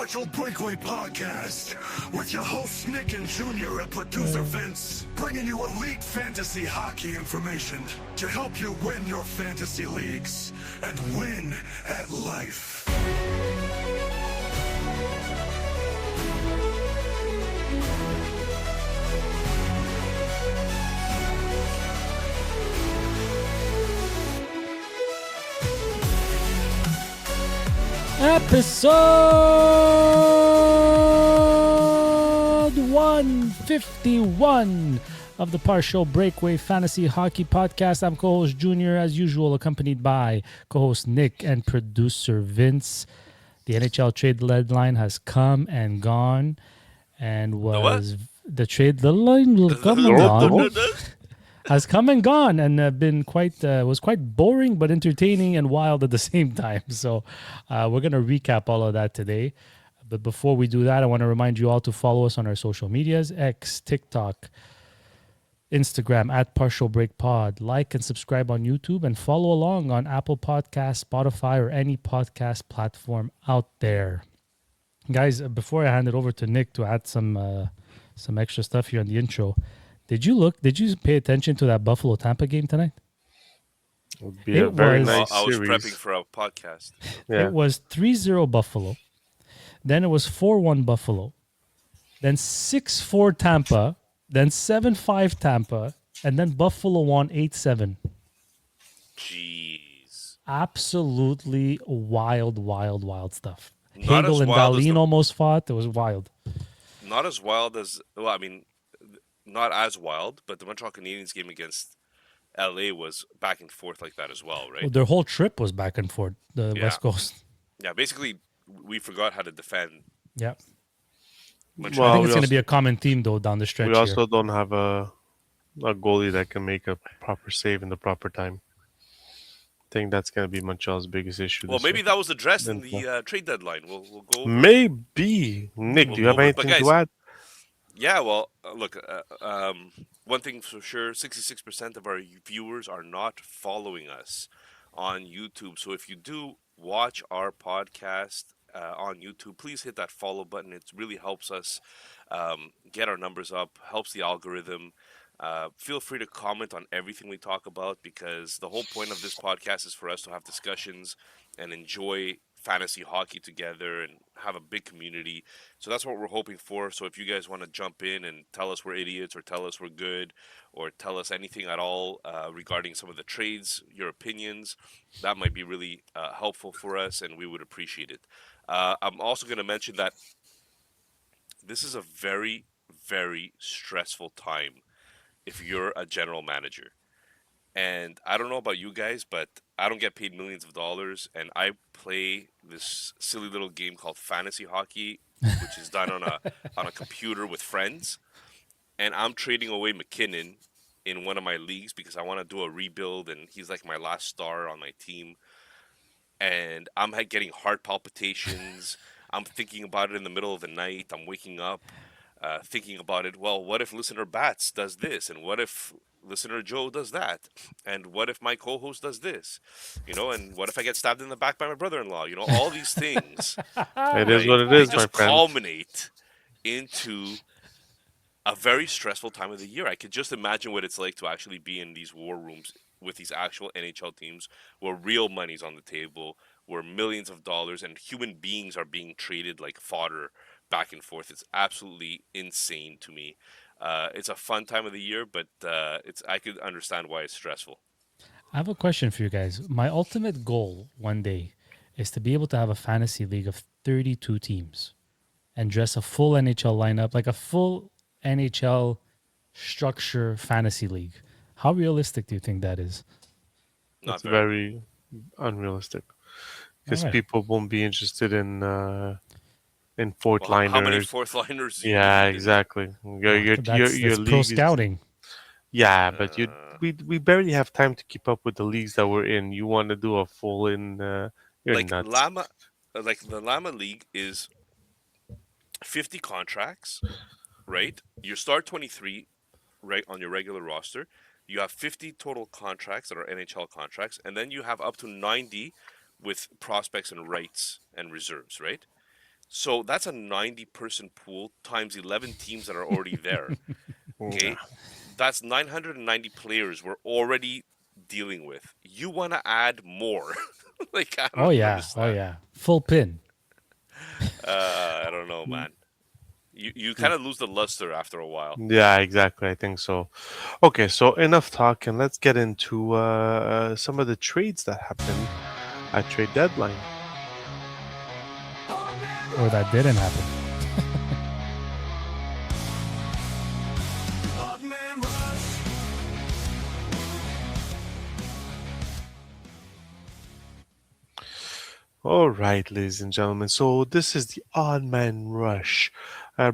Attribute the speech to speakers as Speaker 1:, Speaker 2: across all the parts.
Speaker 1: Partial Breakaway Podcast with your hosts Nick and Junior and producer Vince, bringing you elite fantasy hockey information to help you win your fantasy leagues and win at life.
Speaker 2: Episode 151 of the Partial Breakaway Fantasy Hockey Podcast. I'm co-host Junior, as usual, accompanied by co-host Nick and producer Vince. The NHL trade deadline has come and gone, and the trade deadline will come and gone. Has come and gone and was quite boring but entertaining and wild at the same time. So we're going to recap all of that today. But before we do that, I want to remind you all to follow us on our social medias, X, TikTok, Instagram at Partial Break Pod. Like and subscribe on YouTube and follow along on Apple Podcasts, Spotify, or any podcast platform out there. Guys, before I hand it over to Nick to add some extra stuff here on the intro, Did you pay attention to that Buffalo Tampa game tonight?
Speaker 3: It would be a very nice
Speaker 4: I was
Speaker 3: series.
Speaker 4: prepping for a podcast.
Speaker 3: Yeah.
Speaker 2: It was 3-0 Buffalo. Then it was 4-1 Buffalo. Then 6-4 Tampa. Then 7-5 Tampa. And then Buffalo won 8-7.
Speaker 4: Jeez.
Speaker 2: Absolutely wild stuff.
Speaker 4: Not
Speaker 2: Hagel
Speaker 4: as
Speaker 2: and
Speaker 4: wild as
Speaker 2: Dahlin
Speaker 4: the-
Speaker 2: almost fought. It was wild.
Speaker 4: Not as wild as, not as wild, but the Montreal Canadiens game against LA was back and forth like that as well, right?
Speaker 2: Well, their whole trip was back and forth, the
Speaker 4: Yeah.
Speaker 2: West Coast.
Speaker 4: Yeah, basically, we forgot how to defend
Speaker 2: Yeah.
Speaker 4: Montreal.
Speaker 2: I think
Speaker 3: Well,
Speaker 2: it's going to be a common theme, though, down the stretch
Speaker 3: We also
Speaker 2: here.
Speaker 3: don't have a goalie that can make a proper save in the proper time. I think that's going to be Montreal's biggest issue.
Speaker 4: Well,
Speaker 3: this
Speaker 4: maybe
Speaker 3: year.
Speaker 4: that was addressed in
Speaker 3: Then-
Speaker 4: the trade deadline. We'll go over it.
Speaker 3: Maybe. Nick,
Speaker 4: We'll
Speaker 3: do you have
Speaker 4: go over it, but
Speaker 3: anything
Speaker 4: guys-
Speaker 3: to add?
Speaker 4: Yeah, well, look, one thing for sure, 66% of our viewers are not following us on YouTube. So if you do watch our podcast on YouTube, please hit that follow button. It really helps us get our numbers up, helps the algorithm. Feel free to comment on everything we talk about, because the whole point of this podcast is for us to have discussions and enjoy fantasy hockey together and have a big community. So that's what we're hoping for. So if you guys want to jump in and tell us we're idiots, or tell us we're good, or tell us anything at all regarding some of the trades, your opinions, that might be really helpful for us, and we would appreciate it. I'm also going to mention that this is a very, very stressful time if you're a general manager. And I don't know about you guys, but I don't get paid millions of dollars, and I play this silly little game called fantasy hockey, which is done on a computer with friends. And I'm trading away McKinnon in one of my leagues because I want to do a rebuild, and he's like my last star on my team. And I'm getting heart palpitations. I'm thinking about it in the middle of the night. I'm waking up thinking about it. Well, what if listener Bats does this? And what if listener Joe does that? And what if my co-host does this? And what if I get stabbed in the back by my brother-in-law? All these things.
Speaker 3: It is what it is,
Speaker 4: they
Speaker 3: my
Speaker 4: just
Speaker 3: friend.
Speaker 4: culminate into a very stressful time of the year. I could just imagine what it's like to actually be in these war rooms with these actual NHL teams where real money's on the table, where millions of dollars and human beings are being traded like fodder back and forth. It's absolutely insane to me. It's a fun time of the year, but I could understand why it's stressful.
Speaker 2: I have a question for you guys. My ultimate goal one day is to be able to have a fantasy league of 32 teams and dress a full NHL lineup, like a full NHL structure fantasy league. How realistic do you think that is?
Speaker 4: Not
Speaker 3: It's very unrealistic. Because
Speaker 2: Alright.
Speaker 3: people won't be interested in fourth
Speaker 4: Well,
Speaker 3: liners.
Speaker 4: how many fourth liners? do you
Speaker 3: Yeah,
Speaker 4: need?
Speaker 3: exactly. Your
Speaker 2: That's
Speaker 3: league
Speaker 2: pro
Speaker 3: is-
Speaker 2: scouting.
Speaker 3: Yeah, but we barely have time to keep up with the leagues that we're in. You want to do a full in? You're
Speaker 4: Like
Speaker 3: nuts.
Speaker 4: the Llama League is 50 contracts, right? You start 23, right, on your regular roster. You have 50 total contracts that are NHL contracts, and then you have up to 90 with prospects and rights and reserves, right? So that's a 90-person pool times 11 teams that are already there.
Speaker 3: Yeah.
Speaker 4: Okay, that's 990 players we're already dealing with. You want to add more? Like, I
Speaker 2: Oh
Speaker 4: don't
Speaker 2: yeah, oh
Speaker 4: understand.
Speaker 2: yeah, full pin.
Speaker 4: I don't know, man. You
Speaker 3: Mm.
Speaker 4: kind of lose the luster after a while.
Speaker 3: Yeah, exactly. I think so. Okay, so enough talk, and let's get into some of the trades that happened at trade deadline.
Speaker 2: Or that didn't happen.
Speaker 1: Oddman Rush.
Speaker 3: All right, ladies and gentlemen. So this is the Odd Man Rush,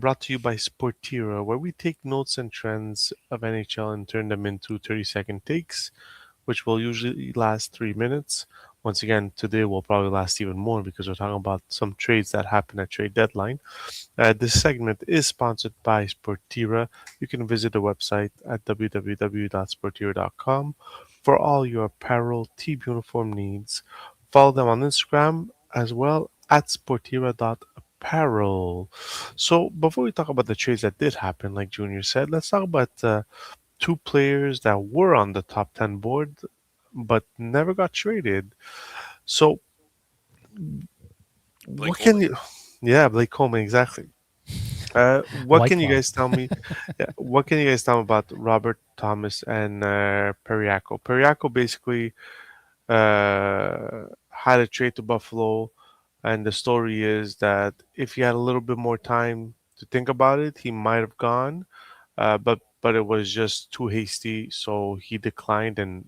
Speaker 3: brought to you by Sportira, where we take notes and trends of NHL and turn them into 30-second takes, which will usually last 3 minutes. Once again, today will probably last even more because we're talking about some trades that happen at trade deadline. This segment is sponsored by Sportira. You can visit the website at www.sportira.com for all your apparel, team uniform needs. Follow them on Instagram as well at sportira.apparel. So, before we talk about the trades that did happen, like Junior said, let's talk about two players that were on the top 10 board but never got traded. So,
Speaker 4: Blake
Speaker 3: what can
Speaker 4: Coleman.
Speaker 3: you. Yeah, Blake Coleman, exactly. What
Speaker 2: White
Speaker 3: can you
Speaker 2: Claw.
Speaker 3: guys tell me? Yeah, what can you guys tell me about Robert Thomas and Periaco? Periaco basically had a trade to Buffalo, and the story is that if he had a little bit more time to think about it, he might have gone, but it was just too hasty, so he declined and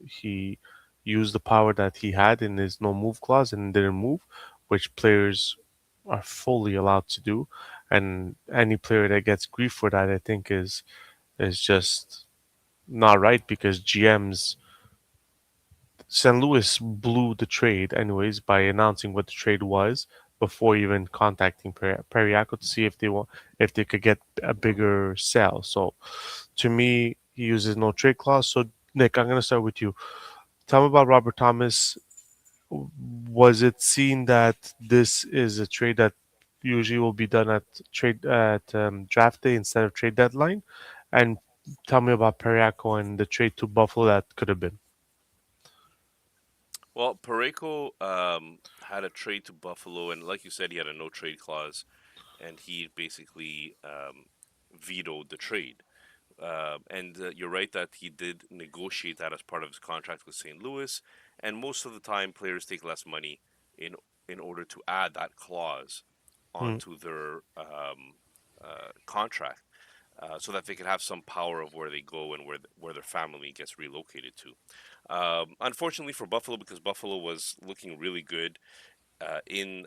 Speaker 3: he used the power that he had in his no move clause and didn't move, which players are fully allowed to do, and any player that gets grief for that, I think, is just not right because GMs St. Louis blew the trade anyways by announcing what the trade was before even contacting Periaco to see if if they could get a bigger sell. So to me, he uses no trade clause. So Nick, I'm gonna start with you. Tell me about Robert Thomas. Was it seen that this is a trade that usually will be done at trade at draft day instead of trade deadline? And tell me about Periaco and the trade to Buffalo that could have been.
Speaker 4: Well, Pareko had a trade to Buffalo, and like you said, he had a no trade clause, and he basically vetoed the trade. And you're right that he did negotiate that as part of his contract with St. Louis. And most of the time, players take less money in in order to add that clause
Speaker 3: Mm,
Speaker 4: onto their contract, so that they can have some power of where they go and where their family gets relocated to. Unfortunately for Buffalo, because Buffalo was looking really good in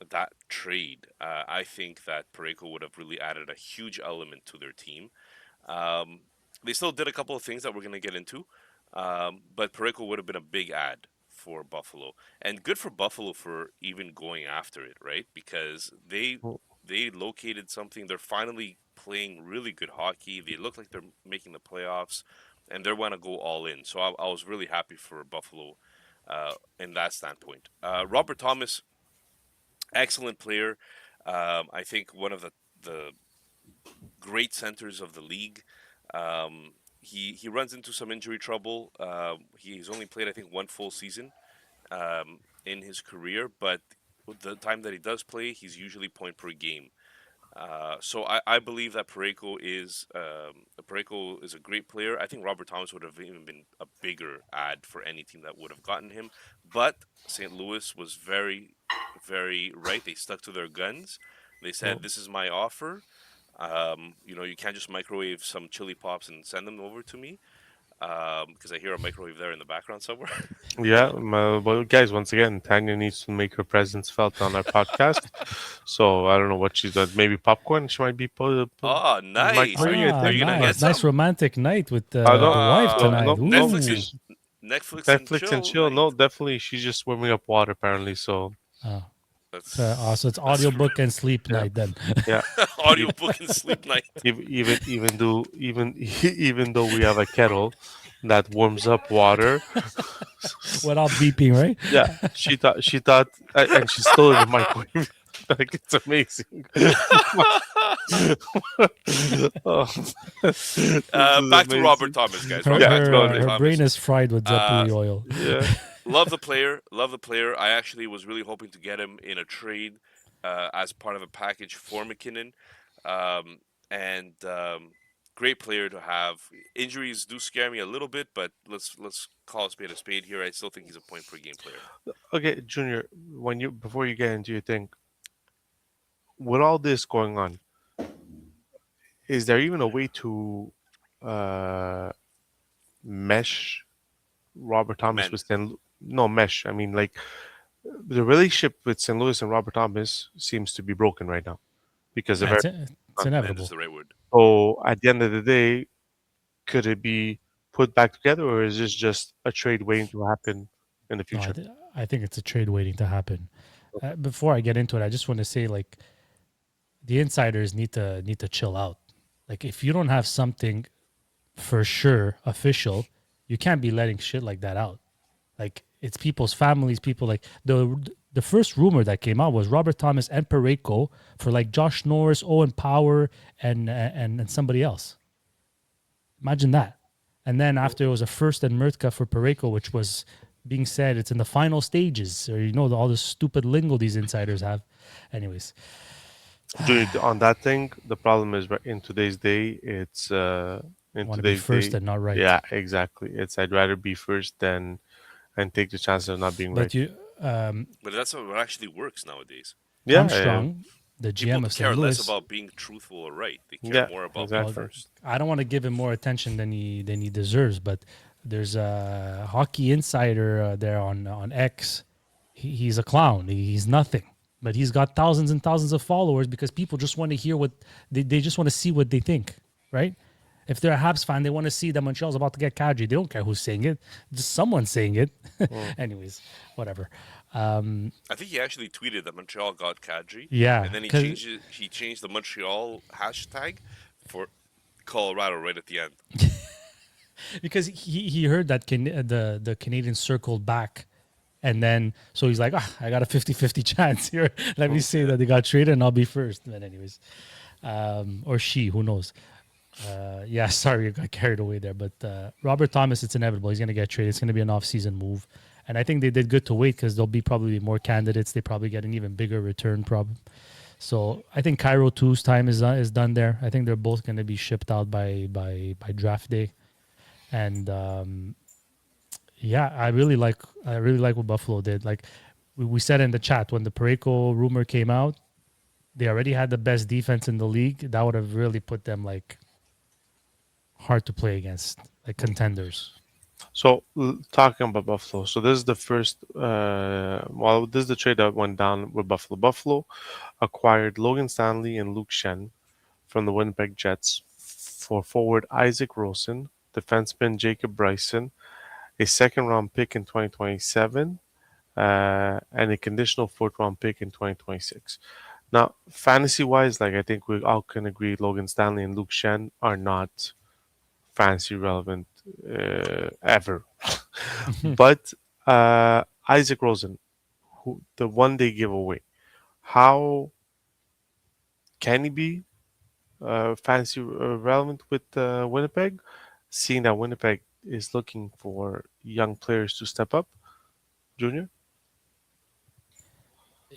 Speaker 4: that trade, I think that Pareko would have really added a huge element to their team. um, they still did a couple of things that we're going to get into, but Pareko would have been a big ad for Buffalo, and good for Buffalo for even going after it, right? Because
Speaker 3: mm,
Speaker 4: they located something. They're finally playing really good hockey. They look like they're making the playoffs, and they want to go all in. So I was really happy for Buffalo in that standpoint. Robert Thomas, excellent player. I think one of the great centers of the league. He runs into some injury trouble. He's only played, I think, one full season in his career, but with the time that he does play, he's usually point per game. So I believe that Pareko is a great player. I think Robert Thomas would have even been a bigger ad for any team that would have gotten him. But St. Louis was very right. They stuck to their guns. They
Speaker 3: mm.
Speaker 4: said, "This is my offer. You can't just microwave some chili pops and send them over to me." Because I hear a microwave there in the background somewhere.
Speaker 3: Yeah, well, guys, once again, Tanya needs to make her presence felt on our podcast. So I don't know what she's done. Maybe popcorn. She might be
Speaker 4: Oh, nice.
Speaker 3: microwaving. I
Speaker 2: Ah,
Speaker 4: Are you
Speaker 3: think.
Speaker 4: gonna get
Speaker 2: nice, nice
Speaker 4: some?
Speaker 2: romantic night with
Speaker 3: I
Speaker 2: the
Speaker 3: know.
Speaker 2: wife
Speaker 3: No,
Speaker 2: tonight.
Speaker 3: no, no.
Speaker 4: Netflix
Speaker 2: Ooh.
Speaker 4: and Netflix and
Speaker 3: Netflix and
Speaker 4: chill
Speaker 3: chill.
Speaker 4: night.
Speaker 3: No, definitely. She's just warming up water apparently. So
Speaker 2: Oh, so
Speaker 4: That's
Speaker 2: it's
Speaker 4: that's
Speaker 2: audiobook and sleep
Speaker 3: yeah,
Speaker 2: night then.
Speaker 3: yeah. E-
Speaker 4: audiobook and sleep night.
Speaker 3: even though we have a kettle that warms up water.
Speaker 2: Without beeping, right?
Speaker 3: Yeah, she thought, and she's still in the microwave. Like it's amazing. Oh, this is
Speaker 4: Back to Robert
Speaker 3: amazing.
Speaker 4: Thomas, guys.
Speaker 2: Her
Speaker 3: Yeah,
Speaker 4: Back to
Speaker 2: her
Speaker 3: go
Speaker 2: uh,
Speaker 4: Robert
Speaker 3: Nick.
Speaker 2: her brain
Speaker 4: Thomas.
Speaker 2: is fried with
Speaker 4: Uh,
Speaker 2: Zeppuli oil.
Speaker 3: Yeah.
Speaker 4: Love the player. Love the player. I actually was really hoping to get him in a trade as part of a package for McKinnon. Um, and great player to have. Injuries do scare me a little bit, but let's call a spade here. I still think he's a point per game player.
Speaker 3: Okay, Junior, when you before you get into your thing, with all this going on, is there even a way to uh mesh Robert Thomas with
Speaker 4: Mend.
Speaker 3: No, mesh. I mean, like the relationship with St. Louis and Robert Thomas seems to be broken right now because of
Speaker 2: Yeah,
Speaker 3: everything.
Speaker 2: it's
Speaker 4: Mend is
Speaker 2: inevitable.
Speaker 4: the right word.
Speaker 3: So at the end of the day, could it be put back together, or is this just a trade waiting to happen in the
Speaker 2: No,
Speaker 3: future?
Speaker 2: I think it's a trade waiting to happen. Before I get into it, I just want to say like the insiders need to chill out. Like if you don't have something for sure official, you can't be letting shit like that out. Like it's people's families, people like the first rumor that came out was Robert Thomas and Pareko for like Josh Norris, Owen Power, and somebody else. Imagine that. And then after it was a first and Murtka for Pareko, which was being said it's in the final stages, or all this stupid lingo these insiders have. Anyways,
Speaker 3: Dude, on that thing, the problem is in today's day, it's
Speaker 2: I
Speaker 3: in
Speaker 2: want to be
Speaker 3: today's
Speaker 2: first
Speaker 3: day,
Speaker 2: and not right.
Speaker 3: yeah, exactly. It's I'd rather be first than and take the chance of not being right.
Speaker 2: But you,
Speaker 4: But that's how it actually works nowadays.
Speaker 3: Yeah,
Speaker 2: Armstrong, the
Speaker 4: People
Speaker 2: GM of
Speaker 4: care
Speaker 2: St.
Speaker 4: less
Speaker 2: Louis,
Speaker 4: about being truthful or right. They care
Speaker 3: yeah,
Speaker 4: more about being
Speaker 2: well,
Speaker 3: exactly.
Speaker 4: first.
Speaker 2: I don't want to give him more attention than he deserves. But there's a hockey insider there on X. He's a clown. He's nothing. But he's got thousands and thousands of followers because people just want to hear what they just want to see what they think, right? If they're a Habs fan, they want to see that Montreal's about to get Kadri. They don't care who's saying it, just someone saying it.
Speaker 3: Mm.
Speaker 2: Anyways, whatever.
Speaker 4: I think he actually tweeted that Montreal got Kadri,
Speaker 2: Yeah,
Speaker 4: and then he
Speaker 2: because
Speaker 4: changed it. He changed the Montreal hashtag for Colorado right at the end.
Speaker 2: he heard that the Canadians circled back, and then so he's like, I got a 50-50 chance here. Let me say that they got traded and I'll be first. But anyways, or she, who knows? Yeah, sorry, I got carried away there. But Robert Thomas, it's inevitable. He's going to get traded. It's going to be an off-season move. And I think they did good to wait because there'll be probably more candidates. They probably get an even bigger return problem. So I think Cairo 2's time is done there. I think they're both going to be shipped out by draft day. And yeah, I really like what Buffalo did. Like we said in the chat when the Pareko rumor came out, they already had the best defense in the league. That would have really put them like hard to play against, like contenders.
Speaker 3: So talking about Buffalo, so this is the first. Well, this is the trade that went down with Buffalo. Buffalo acquired Logan Stanley and Luke Shen from the Winnipeg Jets for forward Isaac Rosen, defenseman Jacob Bryson, a second-round pick in 2027, and a conditional fourth-round pick in 2026. Now, fantasy-wise, like I think we all can agree, Logan Stanley and Luke Shen are not fantasy relevant ever. But Isaac Rosen, who the one they give away, how can he be fantasy relevant with Winnipeg, seeing that Winnipeg is looking for young players to step up? Junior?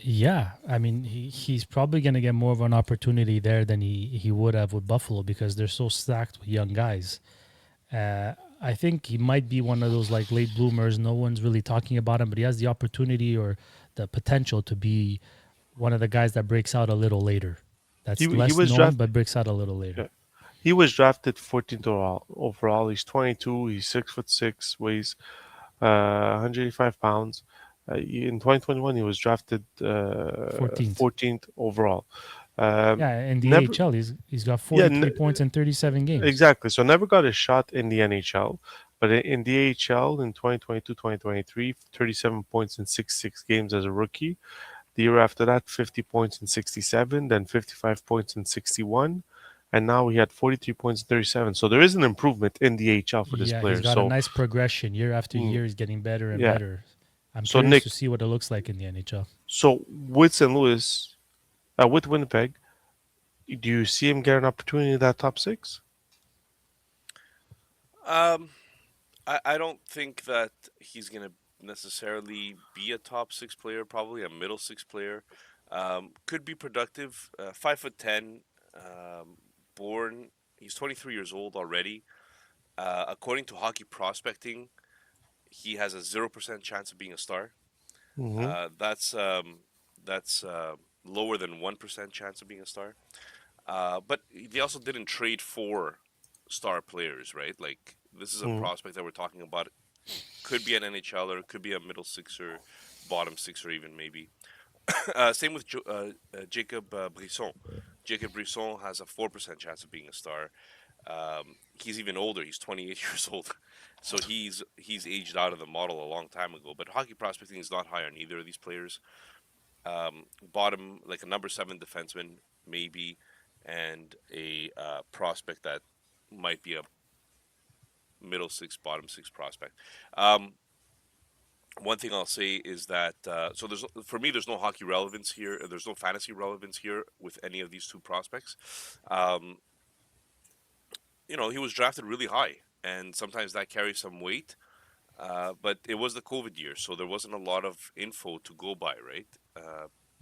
Speaker 2: Yeah, I mean he's probably going to get more of an opportunity there than he would have with Buffalo because they're so stacked with young guys. I think he might be one of those like late bloomers. No one's really talking about him, but he has the opportunity or the potential to be one of the guys that breaks out a little later. That's
Speaker 3: He
Speaker 2: less
Speaker 3: was
Speaker 2: known,
Speaker 3: drafted.
Speaker 2: but breaks out a little later.
Speaker 3: Yeah. He was drafted 14th overall. Overall, he's 22. He's 6'6", weighs 185 pounds. In 2021, he was drafted
Speaker 2: 14th.
Speaker 3: 14th overall. Um,
Speaker 2: Yeah, in the
Speaker 3: never,
Speaker 2: AHL, he's got
Speaker 3: yeah,
Speaker 2: 43 points in 37 games.
Speaker 3: exactly. So never got a shot in the NHL, but in the AHL in 2022-2023, 37 points in 66 games as a rookie. The year after that, 50 points in 67, then 55 points in 61, and now he had 43 points in 37. So there is an improvement in the AHL for this
Speaker 2: Yeah, he's
Speaker 3: player.
Speaker 2: got a
Speaker 3: So
Speaker 2: nice progression year after
Speaker 3: mm,
Speaker 2: year. He's getting better and
Speaker 3: yeah.
Speaker 2: better. I'm
Speaker 3: So
Speaker 2: curious
Speaker 3: Nick,
Speaker 2: to see what it looks like in the NHL.
Speaker 3: so with St. Louis, with Winnipeg, do you see him get an opportunity in that top six?
Speaker 4: Um, I don't think that he's going to necessarily be a top six player, probably a middle six player. Could be productive. 5'10", born, he's 23 years old already. According to hockey prospecting, he has a 0% chance of being a star.
Speaker 3: Mm-hmm.
Speaker 4: That's lower than 1% chance of being a star. But they also didn't trade for star players, right? Like this is a
Speaker 3: Mm-hmm.
Speaker 4: prospect that we're talking about. Could be an NHLer, could be a middle sixer, bottom sixer, even maybe. Same with Jacob Brisson. Jacob Brisson has a 4% chance of being a star. He's even older. He's 28 years old, so he's aged out of the model a long time ago. But hockey prospecting is not high on either of these players. Bottom, like a number seven defenseman, maybe, and a prospect that might be a middle six, bottom six prospect. Um, One thing I'll say is that so there's for me there's no hockey relevance here. There's no fantasy relevance here with any of these two prospects. Um, he was drafted really high, and sometimes that carries some weight. But it was the COVID year, so there wasn't a lot of info to go by, right?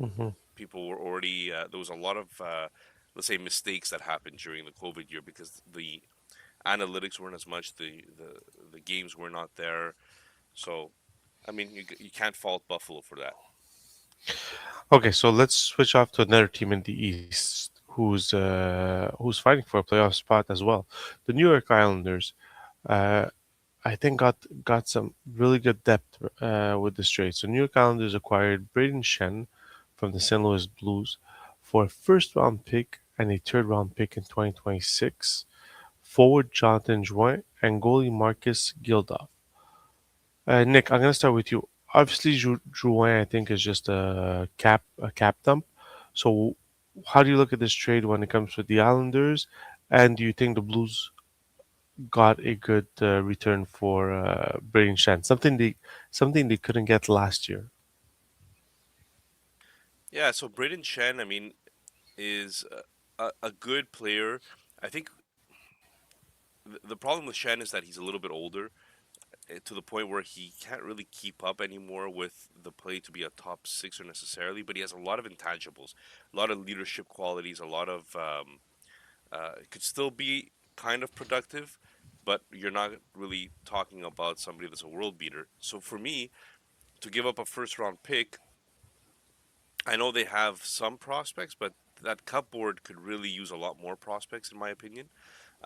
Speaker 3: Mm-hmm.
Speaker 4: People were already there was a lot of let's say mistakes that happened during the COVID year because the analytics weren't as much, the games were not there. So I mean, you can't fault Buffalo for that.
Speaker 3: Okay, so let's switch off to another team in the East who's fighting for a playoff spot as well. The New York Islanders, uh, I think got some really good depth with this trade. So New York Islanders acquired Braden Shen from the St. Louis Blues for a first round pick and a third round pick in 2026. Forward Jonathan Drouin and goalie Marcus Gildoff. Nick, I'm gonna start with you. Obviously, Drouin, I think, is just a cap dump. So, how do you look at this trade when it comes to the Islanders? And do you think the Blues got a good return for Braden Shen? Something they couldn't get last year.
Speaker 4: Yeah, so Braden Chen, I mean, is a good player. I think the problem with Chen is that he's a little bit older, to the point where he can't really keep up anymore with the play to be a top sixer necessarily. But he has a lot of intangibles, a lot of leadership qualities, a lot of could still be kind of productive, but you're not really talking about somebody that's a world beater. So for me, to give up a first round pick, I know they have some prospects, but that cupboard could really use a lot more prospects, in my opinion.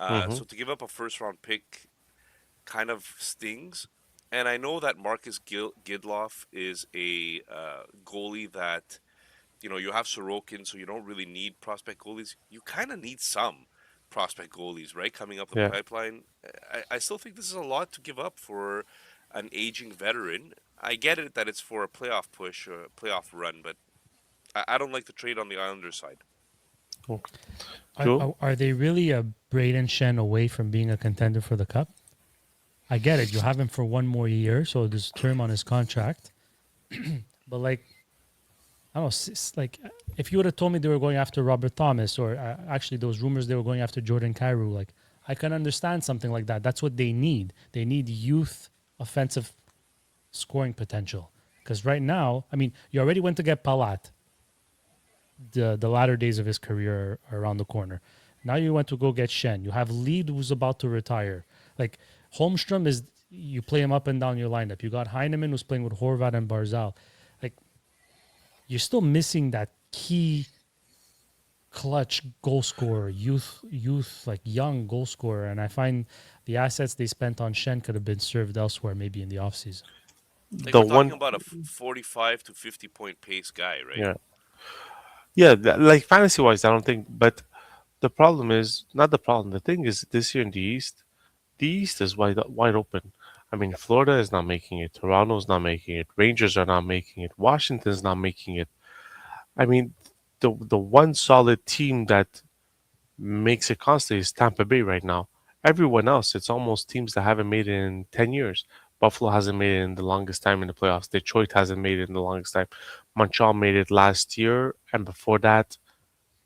Speaker 3: Mm-hmm.
Speaker 4: So to give up a first round pick kind of stings. And I know that Marcus Gidloff is a goalie that, you have Sorokin, so you don't really need prospect goalies. You kind of need some prospect goalies, right? Coming up the
Speaker 3: Yeah.
Speaker 4: pipeline. I still think this is a lot to give up for an aging veteran. I get it that it's for a playoff push or a playoff run, but I don't like the trade on the Islanders side.
Speaker 3: Okay.
Speaker 2: Are,
Speaker 3: Joe?
Speaker 2: are, are they really a Braden Shen away from being a contender for the cup? I get it. You have him for one more year, so there's term on his contract. But like, I don't know, like if you would have told me they were going after Robert Thomas, or actually those rumors they were going after Jordan Carew, like I can understand something like that. That's what they need. They need youth, offensive scoring potential. Because right now, I mean, you already went to get Palat. The latter days of his career are around the corner. Now you went to go get Shen. You have Lead who's about to retire. Like Holmstrom is, you play him up and down your lineup. You got Heineman who's playing with Horvat and Barzal. Like you're still missing that key clutch goal scorer, youth like young goal scorer. And I find the assets they spent on Shen could have been served elsewhere, maybe in the offseason.
Speaker 4: Like
Speaker 3: The
Speaker 4: we're talking
Speaker 3: one,
Speaker 4: about a 45 to 50 point pace guy, right?
Speaker 3: yeah, yeah. Like fantasy wise, I don't think. But the problem is not the problem. The thing is, this year in the East is wide open. I mean, Florida is not making it. Toronto's not making it. Rangers are not making it. Washington's not making it. I mean, the one solid team that makes it constantly is Tampa Bay right now. Everyone else, it's almost teams that haven't made it in 10 years. Buffalo hasn't made it in the longest time in the playoffs. Detroit hasn't made it in the longest time. Montreal made it last year, and before that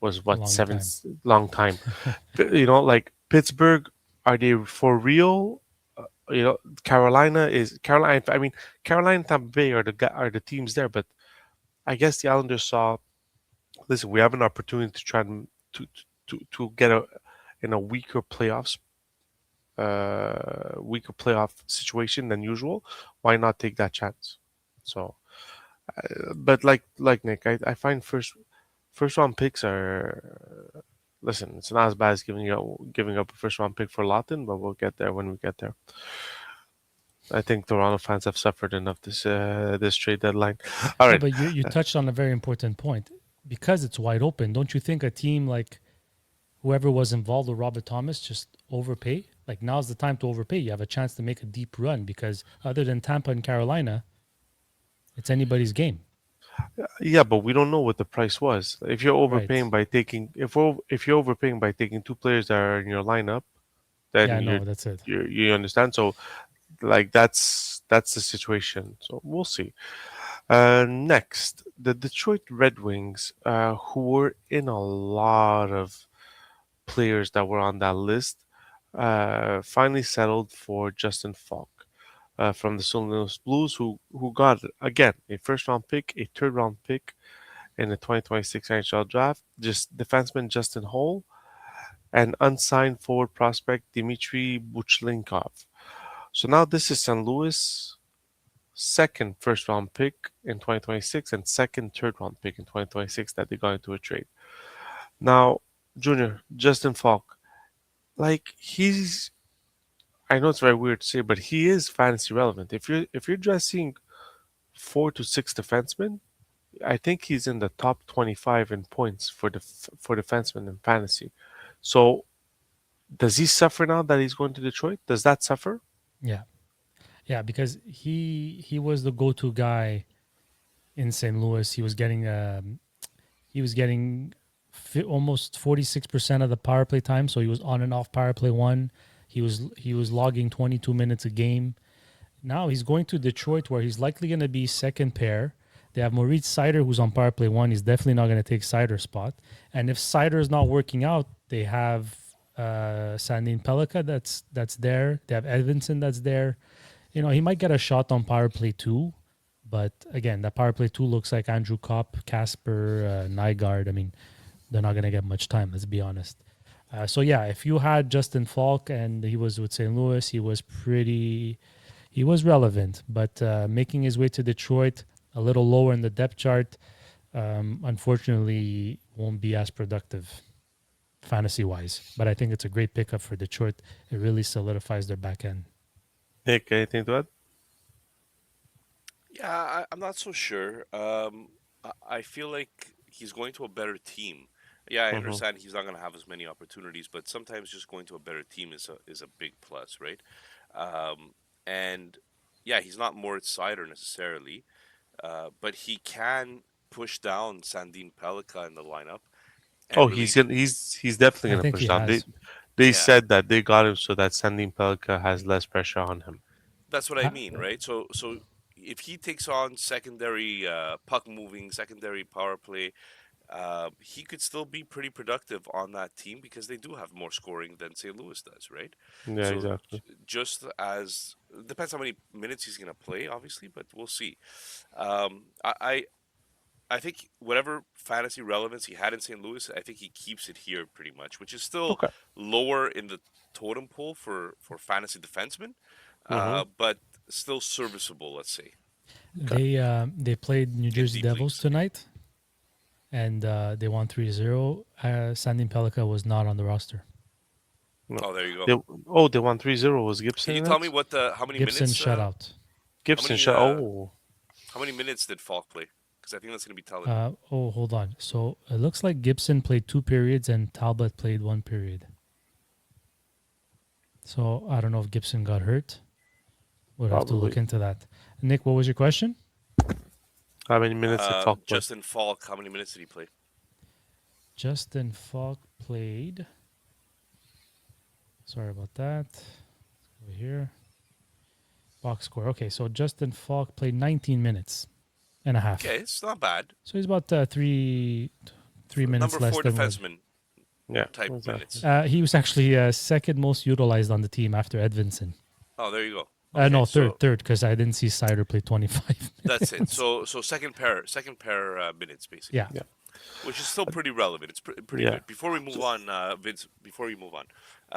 Speaker 3: was
Speaker 2: A
Speaker 3: what
Speaker 2: long
Speaker 3: seven
Speaker 2: time.
Speaker 3: long time. Like Pittsburgh, are they for real? Carolina is Carolina. I mean, Carolina and Tampa Bay are the teams there, but I guess the Islanders saw. Listen, we have an opportunity to try and to get a in a weaker playoff situation than usual. Why not take that chance? So, but like Nick, I find first round picks are. Listen, it's not as bad as giving up a first round pick for Lawton, but we'll get there when we get there. I think Toronto fans have suffered enough this trade deadline. All
Speaker 2: Yeah,
Speaker 3: right.
Speaker 2: but you touched on a very important point. Because it's wide open, don't you think a team like whoever was involved with Robert Thomas just overpay? Like now's the time to overpay. You have a chance to make a deep run because other than Tampa and Carolina, it's anybody's game.
Speaker 3: Yeah, but we don't know what the price was. If you're overpaying
Speaker 2: Right.
Speaker 3: by taking if you're overpaying by taking two players that are in your lineup,
Speaker 2: Yeah,
Speaker 3: then
Speaker 2: no, that's it.
Speaker 3: you understand. So like that's the situation. So we'll see. Next, the Detroit Red Wings, who were in a lot of players that were on that list, finally settled for Justin Falk from the St. Louis Blues, who got again a first round pick, a third round pick in the 2026 NHL draft. Just defenseman Justin Hall and unsigned forward prospect Dmitry Buchlinkov. So now this is St. Louis second first round pick in 2026 and second third round pick in 2026 that they got into a trade. Now, Junior, Justin Falk, like I know it's very weird to say, but he is fantasy relevant. If you're dressing 4 to 6 defensemen, I think he's in the top 25 in points for defensemen in fantasy. So does he suffer now that he's going to Detroit? Does that suffer?
Speaker 2: Yeah. Yeah, because he was the go-to guy in St. Louis. He was getting almost 46% of the power play time, so he was on and off power play one. He was logging 22 minutes a game. Now he's going to Detroit, where he's likely going to be second pair. They have Maurice Sider, who's on power play one. He's definitely not going to take Sider's spot. And if Sider is not working out, they have Sandin Pelika that's there. They have Edvinson that's there. He might get a shot on power play two, but again, that power play two looks like Andrew Kopp, Casper, Nygaard. I mean, they're not going to get much time. Let's be honest. So yeah, if you had Justin Falk and he was with St. Louis, he was relevant, but making his way to Detroit a little lower in the depth chart, unfortunately, won't be as productive fantasy wise. But I think it's a great pickup for Detroit. It really solidifies their back end.
Speaker 3: Nick, anything to add?
Speaker 4: Yeah, I'm not so sure. I feel like he's going to a better team. Yeah, I
Speaker 3: Hmm.
Speaker 4: understand he's not going to have as many opportunities, but sometimes just going to a better team is a big plus, right? Um, and yeah, he's not Moritz Sider necessarily, but he can push down Sandin Pelika in the lineup
Speaker 3: Oh,
Speaker 4: and really,
Speaker 3: he's definitely
Speaker 2: I
Speaker 3: gonna
Speaker 2: think
Speaker 3: push
Speaker 2: he
Speaker 3: down. They
Speaker 2: has.
Speaker 3: they
Speaker 4: yeah,
Speaker 3: said that they got him so that Sandin Pelika has less pressure on him.
Speaker 4: that's what I
Speaker 2: I,
Speaker 4: mean, right? So if he takes on secondary puck moving, secondary power play, he could still be pretty productive on that team because they do have more scoring than St. Louis does, right?
Speaker 3: Yeah,
Speaker 4: So
Speaker 3: exactly.
Speaker 4: just as depends how many minutes he's going to play, obviously, but we'll see. I think whatever fantasy relevance he had in St. Louis, I think he keeps it here pretty much, which is still
Speaker 3: Okay.
Speaker 4: lower in the totem pole for fantasy defensemen,
Speaker 3: Mm-hmm.
Speaker 4: but still serviceable, let's say,
Speaker 3: Okay.
Speaker 2: they played New
Speaker 4: in
Speaker 2: Jersey
Speaker 4: deep
Speaker 2: Devils
Speaker 4: leagues.
Speaker 2: tonight, and they won 3-0. Sandin Pelika was not on the roster.
Speaker 3: No.
Speaker 4: Oh, there you go.
Speaker 3: They they won 3-0. Was
Speaker 4: Can
Speaker 3: Gibson
Speaker 4: you
Speaker 3: in
Speaker 4: tell me
Speaker 3: it?
Speaker 4: what how many
Speaker 2: Gibson
Speaker 4: minutes
Speaker 2: shutout.
Speaker 4: how
Speaker 3: Gibson
Speaker 4: many
Speaker 3: shot.
Speaker 4: uh
Speaker 3: Oh,
Speaker 4: how many minutes did Falk play? Because I think that's going to be telling.
Speaker 2: Hold on. So it looks like Gibson played 2 periods and Talbot played 1 period. So I don't know if Gibson got hurt. We'll have to look
Speaker 3: probably.
Speaker 2: into that. Nick, what was your question?
Speaker 3: How many minutes did Falk play?
Speaker 4: Justin Falk, how many minutes did he play?
Speaker 2: Justin Falk played. Sorry about that. Over here. Box score. Okay, so Justin Falk played 19 minutes and a
Speaker 4: Okay,
Speaker 2: half.
Speaker 4: it's not bad.
Speaker 2: So he's about three
Speaker 4: For
Speaker 2: minutes
Speaker 4: number
Speaker 2: less
Speaker 4: four
Speaker 2: than what.
Speaker 4: defenseman
Speaker 3: Yeah,
Speaker 4: type
Speaker 3: exactly.
Speaker 4: minutes.
Speaker 2: He was actually second most utilized on the team after Edvinson.
Speaker 4: Oh, there you go. Okay,
Speaker 2: No,
Speaker 4: so
Speaker 2: third, because I didn't see Cider play 25
Speaker 4: that's it.
Speaker 2: minutes.
Speaker 4: So second pair minutes basically,
Speaker 2: Yeah.
Speaker 3: Yeah,
Speaker 4: which is still pretty relevant. It's pretty
Speaker 3: yeah.
Speaker 4: good. Before we move
Speaker 3: So,
Speaker 4: on, Vince. Before we move on,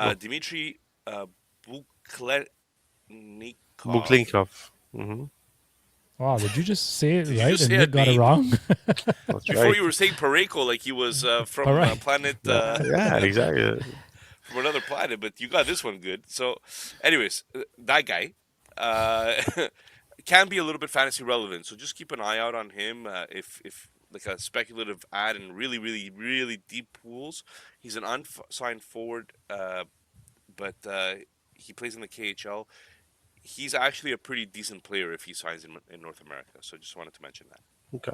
Speaker 3: no,
Speaker 4: Dmitry Bukletnikov.
Speaker 3: Buklinkov.
Speaker 2: Wow, did you just say it
Speaker 4: Did you
Speaker 2: right
Speaker 4: just
Speaker 2: and
Speaker 4: say a
Speaker 2: Nick got it
Speaker 4: name
Speaker 2: wrong?
Speaker 3: That's
Speaker 4: before
Speaker 3: right.
Speaker 4: you were saying Pareko like he was
Speaker 2: All
Speaker 4: from
Speaker 2: right.
Speaker 4: planet
Speaker 3: Yeah, exactly.
Speaker 4: from another planet? But you got this one good. So, anyways, that guy can be a little bit fantasy relevant. So just keep an eye out on him. If like a speculative ad in really really really deep pools, he's an unsigned forward, but he plays in the KHL. He's actually a pretty decent player if he signs in North America. So just wanted to mention that.
Speaker 3: Okay.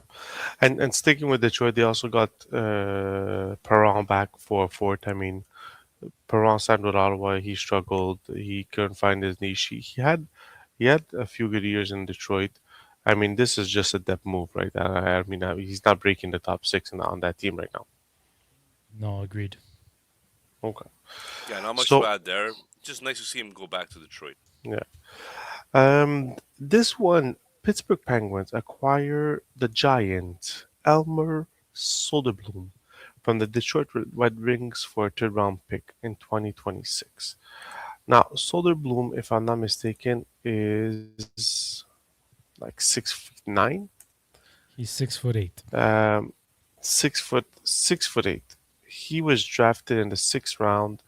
Speaker 3: And sticking with Detroit, they also got Perron back for a fourth. I mean, Perron signed with Ottawa. He struggled. He couldn't find his niche. He had a few good years in Detroit. I mean, this is just a depth move, right? I mean, he's not breaking the top six on that team right now.
Speaker 2: No, agreed.
Speaker 3: Okay.
Speaker 4: Yeah, not much to
Speaker 3: So
Speaker 4: add there. Just nice to see him go back to Detroit.
Speaker 3: yeah. This one, Pittsburgh Penguins acquire the giant Elmer Soderblom from the Detroit Red Wings for a third round pick in 2026. Now, Soderblom, if I'm not mistaken, is like 6'9",
Speaker 2: He's 6'8".
Speaker 3: um, 6'8". He was drafted in the sixth round.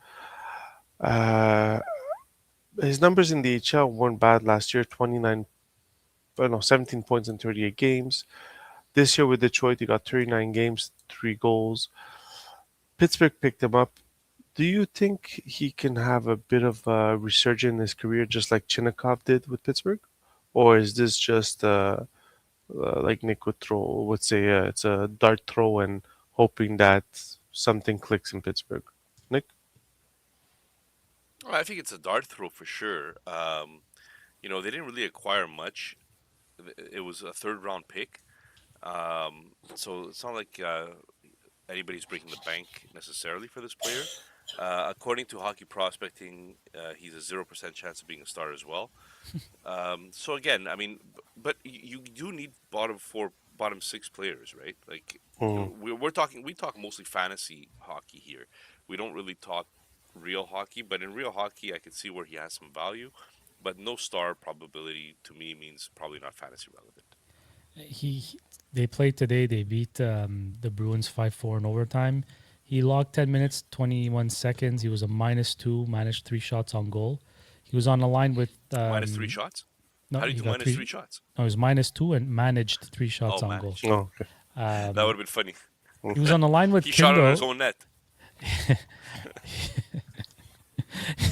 Speaker 3: Uh, his numbers in the HL weren't bad last year. 17 points in 38 games. This year with Detroit, he got 39 games, 3 goals. Pittsburgh picked him up. Do you think he can have a bit of a resurgence in his career, just like Chinnikov did with Pittsburgh, or is this just like Nick would say, it's a dart throw and hoping that something clicks in Pittsburgh? Nick?
Speaker 4: Oh, I think it's a dart throw for sure. They didn't really acquire much. It was a third round pick. So it's not like anybody's breaking the bank necessarily for this player. According to Hockey Prospecting, he's a 0% chance of being a star as well. So again, I mean, but you do need bottom four, bottom six players, right? Like
Speaker 3: Mm,
Speaker 4: we talk mostly fantasy hockey here. We don't really talk real hockey, but in real hockey, I can see where he has some value. But no star probability to me means probably not fantasy relevant.
Speaker 2: He they played today. They beat the Bruins 5-4 in overtime. He logged 10 minutes 21 seconds. He was a -2, managed 3 shots on goal. He was on the line with
Speaker 4: Minus three shots?
Speaker 2: no,
Speaker 4: How do you
Speaker 2: he
Speaker 4: do
Speaker 2: got
Speaker 4: minus
Speaker 2: three.
Speaker 4: three shots?
Speaker 2: No, he was -2 and managed 3 shots
Speaker 4: Oh,
Speaker 2: on goal.
Speaker 4: managed.
Speaker 3: oh, okay.
Speaker 4: That would have been funny.
Speaker 2: He was on the line with
Speaker 4: He shot on his
Speaker 2: Kindle.
Speaker 4: own net.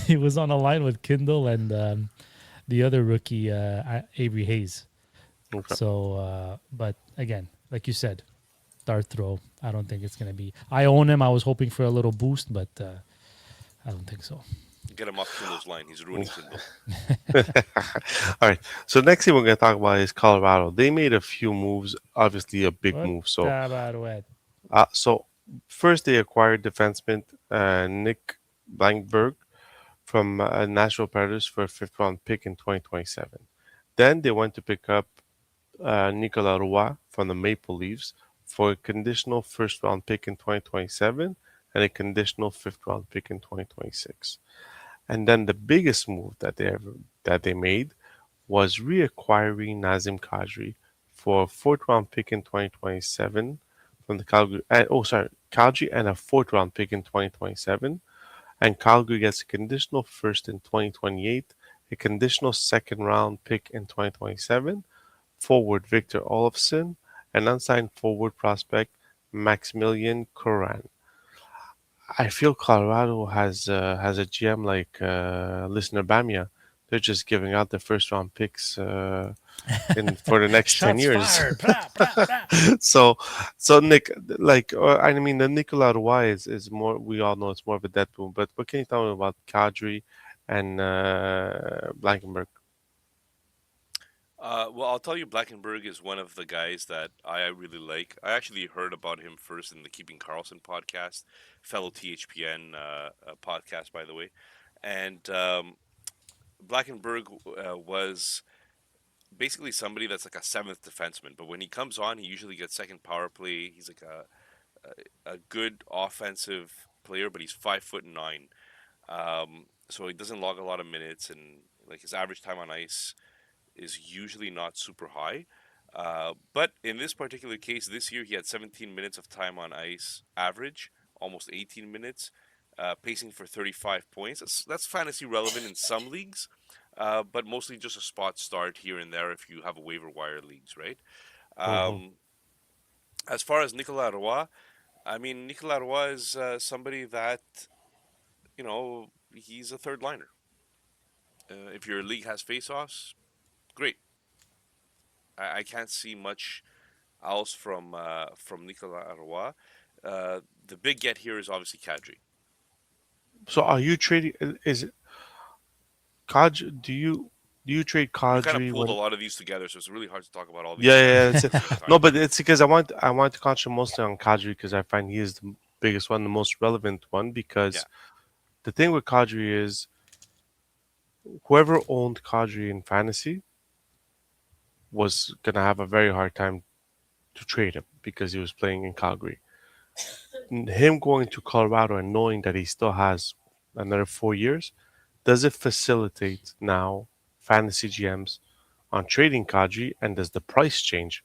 Speaker 2: He was on a line with Kindle and the other rookie, Avery Hayes.
Speaker 3: Okay.
Speaker 2: So, but again, like you said, dart throw. I don't think it's going to be. I own him. I was hoping for a little boost, but I don't think so.
Speaker 4: Get him off Kindle's line. He's ruining Kindle.
Speaker 3: All right. So next thing we're going to talk about is Colorado. They made a few moves, obviously a big
Speaker 2: What
Speaker 3: move. So,
Speaker 2: about what?
Speaker 3: so first they acquired defenseman Nick Blankberg from Nashville Predators for a fifth round pick in 2027. Then they went to pick up Nicolas Roy from the Maple Leafs for a conditional first round pick in 2027 and a conditional fifth round pick in 2026. And then the biggest move that they made was reacquiring Nazem Kadri for a fourth round pick in 2027 from the Calgary. Calgary and a fourth round pick in 2027. And Calgary gets a conditional first in 2028, a conditional second round pick in 2027, forward Victor Olofsson, and unsigned forward prospect Maximilian Coran. I feel Colorado has a GM like listener Bamia. They're just giving out the first round picks in for the next 10
Speaker 2: Shots
Speaker 3: years.
Speaker 2: fired. Blah, blah, blah.
Speaker 3: so so Nick, like I mean the Nicolas Roy is more, we all know it's more of a dead boom, but what can you tell me about Kadri and Blankenberg?
Speaker 4: Well, I'll tell you, Blackenberg is one of the guys that I really like. I actually heard about him first in the Keeping Carlson podcast, fellow THPN podcast, by the way. And Blackenberg was basically somebody that's like a seventh defenseman, but when he comes on, he usually gets second power play. He's like a good offensive player, but he's 5'9". So he doesn't log a lot of minutes, and like his average time on ice is usually not super high. But in this particular case, this year he had 17 minutes of time on ice average, almost 18 minutes, pacing for 35 points. That's fantasy relevant in some leagues, but mostly just a spot start here and there if you have a waiver wire leagues, right?
Speaker 3: Hmm.
Speaker 4: Um, as far as Nicolas Roy, I mean, Nicolas Roy is somebody that, he's a third liner. If your league has face-offs, great. I can't see much else from Nicolas Roy. The big get here is obviously Kadri.
Speaker 3: So are you trading? Is it Kadri? Do you trade
Speaker 4: You kind of
Speaker 3: Kadri
Speaker 4: pulled a
Speaker 3: when?
Speaker 4: lot of these together, so it's really hard to talk about all
Speaker 3: Yeah,
Speaker 4: these
Speaker 3: yeah, yeah,
Speaker 4: guys
Speaker 3: that's
Speaker 4: at
Speaker 3: it.
Speaker 4: the same
Speaker 3: No,
Speaker 4: time.
Speaker 3: but it's because I want to concentrate mostly on Kadri because I find he is the biggest one, the most relevant one.
Speaker 4: Yeah,
Speaker 3: Because the thing with Kadri is whoever owned Kadri in fantasy was gonna have a very hard time to trade him because he was playing in Calgary. Him going to Colorado and knowing that he still has another 4 years, does it facilitate now fantasy GMs on trading Kadri, and does the price change?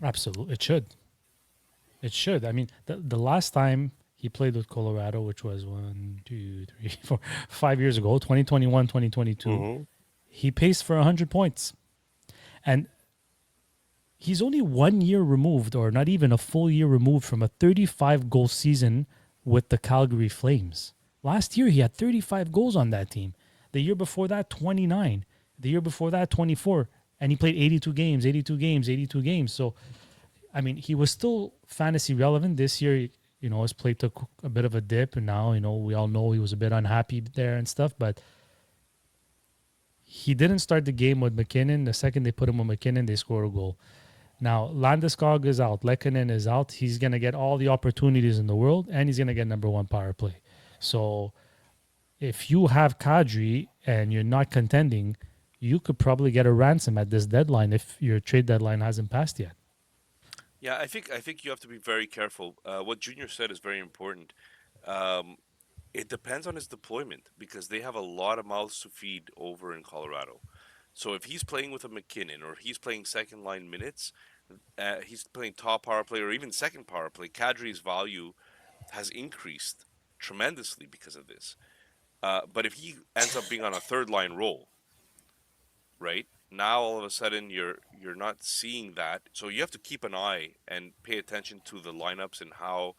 Speaker 2: Absolutely, it should. It should. I mean, the last time he played with Colorado, which was 1, 2, 3, 4, 5 years ago, 2021, 2022,
Speaker 3: Hmm.
Speaker 2: he paced for 100 points. And he's only 1 year removed, or not even a full year removed, from a 35 goal season with the Calgary Flames. Last year, he had 35 goals on that team. The year before that, 29. The year before that, 24. And he played 82 games, 82 games, 82 games. So, I mean, he was still fantasy relevant this year. His play took a bit of a dip, and now, we all know he was a bit unhappy there and stuff. But he didn't start the game with McKinnon. The second they put him with McKinnon, they scored a goal. Now, Landeskog is out. Lehkonen is out. He's going to get all the opportunities in the world, and he's going to get number one power play. So, if you have Kadri and you're not contending, you could probably get a ransom at this deadline if your trade deadline hasn't passed yet.
Speaker 4: yeah. I think you have to be very careful. What Junior said is very important. Um, it depends on his deployment because they have a lot of mouths to feed over in Colorado. So if he's playing with a McKinnon or he's playing second line minutes, he's playing top power play or even second power play. Kadri's value has increased tremendously because of this. But if he ends up being on a third line role, right now all of a sudden you're not seeing that, so you have to keep an eye and pay attention to the lineups and how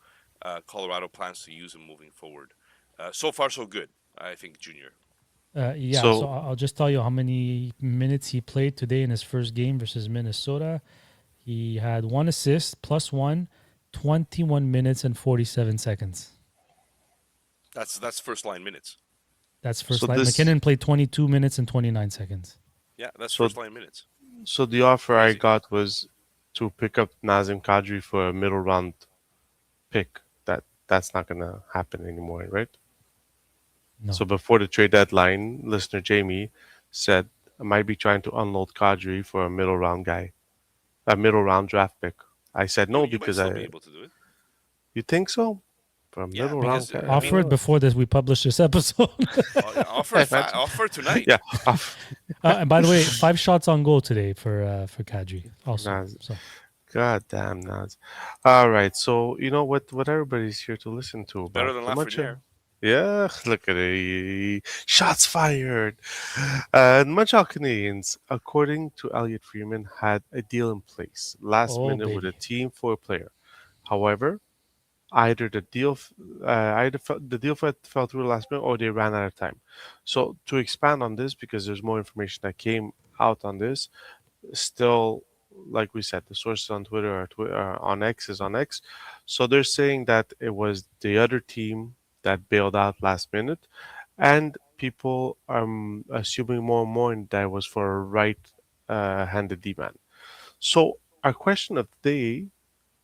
Speaker 4: Colorado plans to use him moving forward. So far, so good. I think Junior.
Speaker 2: Yeah, so
Speaker 3: So,
Speaker 2: I'll just tell you how many minutes he played today in his first game versus Minnesota. He had one assist plus one, 21 minutes and 47 seconds.
Speaker 4: That's first line minutes.
Speaker 2: That's
Speaker 3: so
Speaker 2: first line.
Speaker 3: this,
Speaker 2: McKinnon played 22 minutes and 29 seconds.
Speaker 4: Yeah, that's
Speaker 3: so,
Speaker 4: first line minutes.
Speaker 3: so the offer I
Speaker 4: Crazy.
Speaker 3: got was to pick up Nazem Kadri for a middle round pick. That's not gonna happen anymore, right?
Speaker 2: No.
Speaker 3: So before the trade deadline, listener Jamie said I might be trying to unload Kadri for a middle round guy, a middle round draft pick. I said
Speaker 4: You
Speaker 3: no
Speaker 4: you might
Speaker 3: because
Speaker 4: still be
Speaker 3: I.
Speaker 4: able to do it.
Speaker 3: You think so? For a
Speaker 4: Yeah,
Speaker 3: middle round
Speaker 4: because
Speaker 3: guy,
Speaker 4: I
Speaker 3: I don't
Speaker 2: Offer
Speaker 4: mean,
Speaker 2: it
Speaker 3: know.
Speaker 2: before this we publish this episode.
Speaker 4: yeah, offer
Speaker 3: Imagine.
Speaker 4: offer tonight.
Speaker 3: Yeah, off.
Speaker 2: And by the way, 5 shots on goal today for Kadri also.
Speaker 3: Naz.
Speaker 2: So
Speaker 3: God damn Naz. All right, so you know what everybody's here to listen to
Speaker 4: Better
Speaker 3: about
Speaker 4: than
Speaker 3: the Montreal.
Speaker 4: Lafreniere.
Speaker 3: Yeah, look at it. Shots fired. Montreal Canadiens, according to Elliot Freeman, had a deal in place last
Speaker 2: oh
Speaker 3: minute with a
Speaker 2: baby.
Speaker 3: team for a player. However, either the deal fell through last minute or they ran out of time. So to expand on this, because there's more information that came out on this, still, like we said, the sources on Twitter are on X is on X. So they're saying that it was the other team that bailed out last minute, and people are assuming more and more that it was for a right-handed D-man. So our question of the day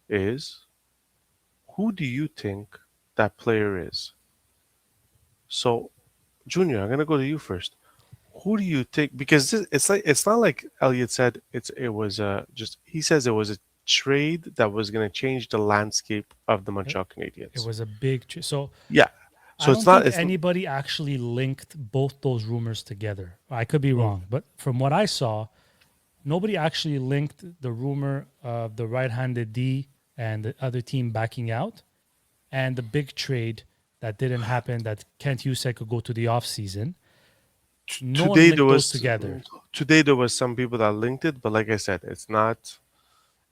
Speaker 3: is, who do you think that player is? So, Junior, I'm gonna go to you first. Who do you think? Because it's not like Elliot said. It was just he says it was a trade that was gonna change the landscape of the
Speaker 2: It,
Speaker 3: Montreal
Speaker 2: it
Speaker 3: Canadiens.
Speaker 2: was a big. So
Speaker 3: Yeah.
Speaker 2: I
Speaker 3: So it's
Speaker 2: don't
Speaker 3: not.
Speaker 2: think
Speaker 3: It's
Speaker 2: anybody actually linked both those rumors together. I could be
Speaker 3: mm,
Speaker 2: wrong, but from what I saw, nobody actually linked the rumor of the right-handed D and the other team backing out and the big trade that didn't happen that Kent Husek could go to the off season. No one
Speaker 3: today there
Speaker 2: linked those
Speaker 3: was
Speaker 2: together.
Speaker 3: today there was some people that linked it, but like I said, it's not.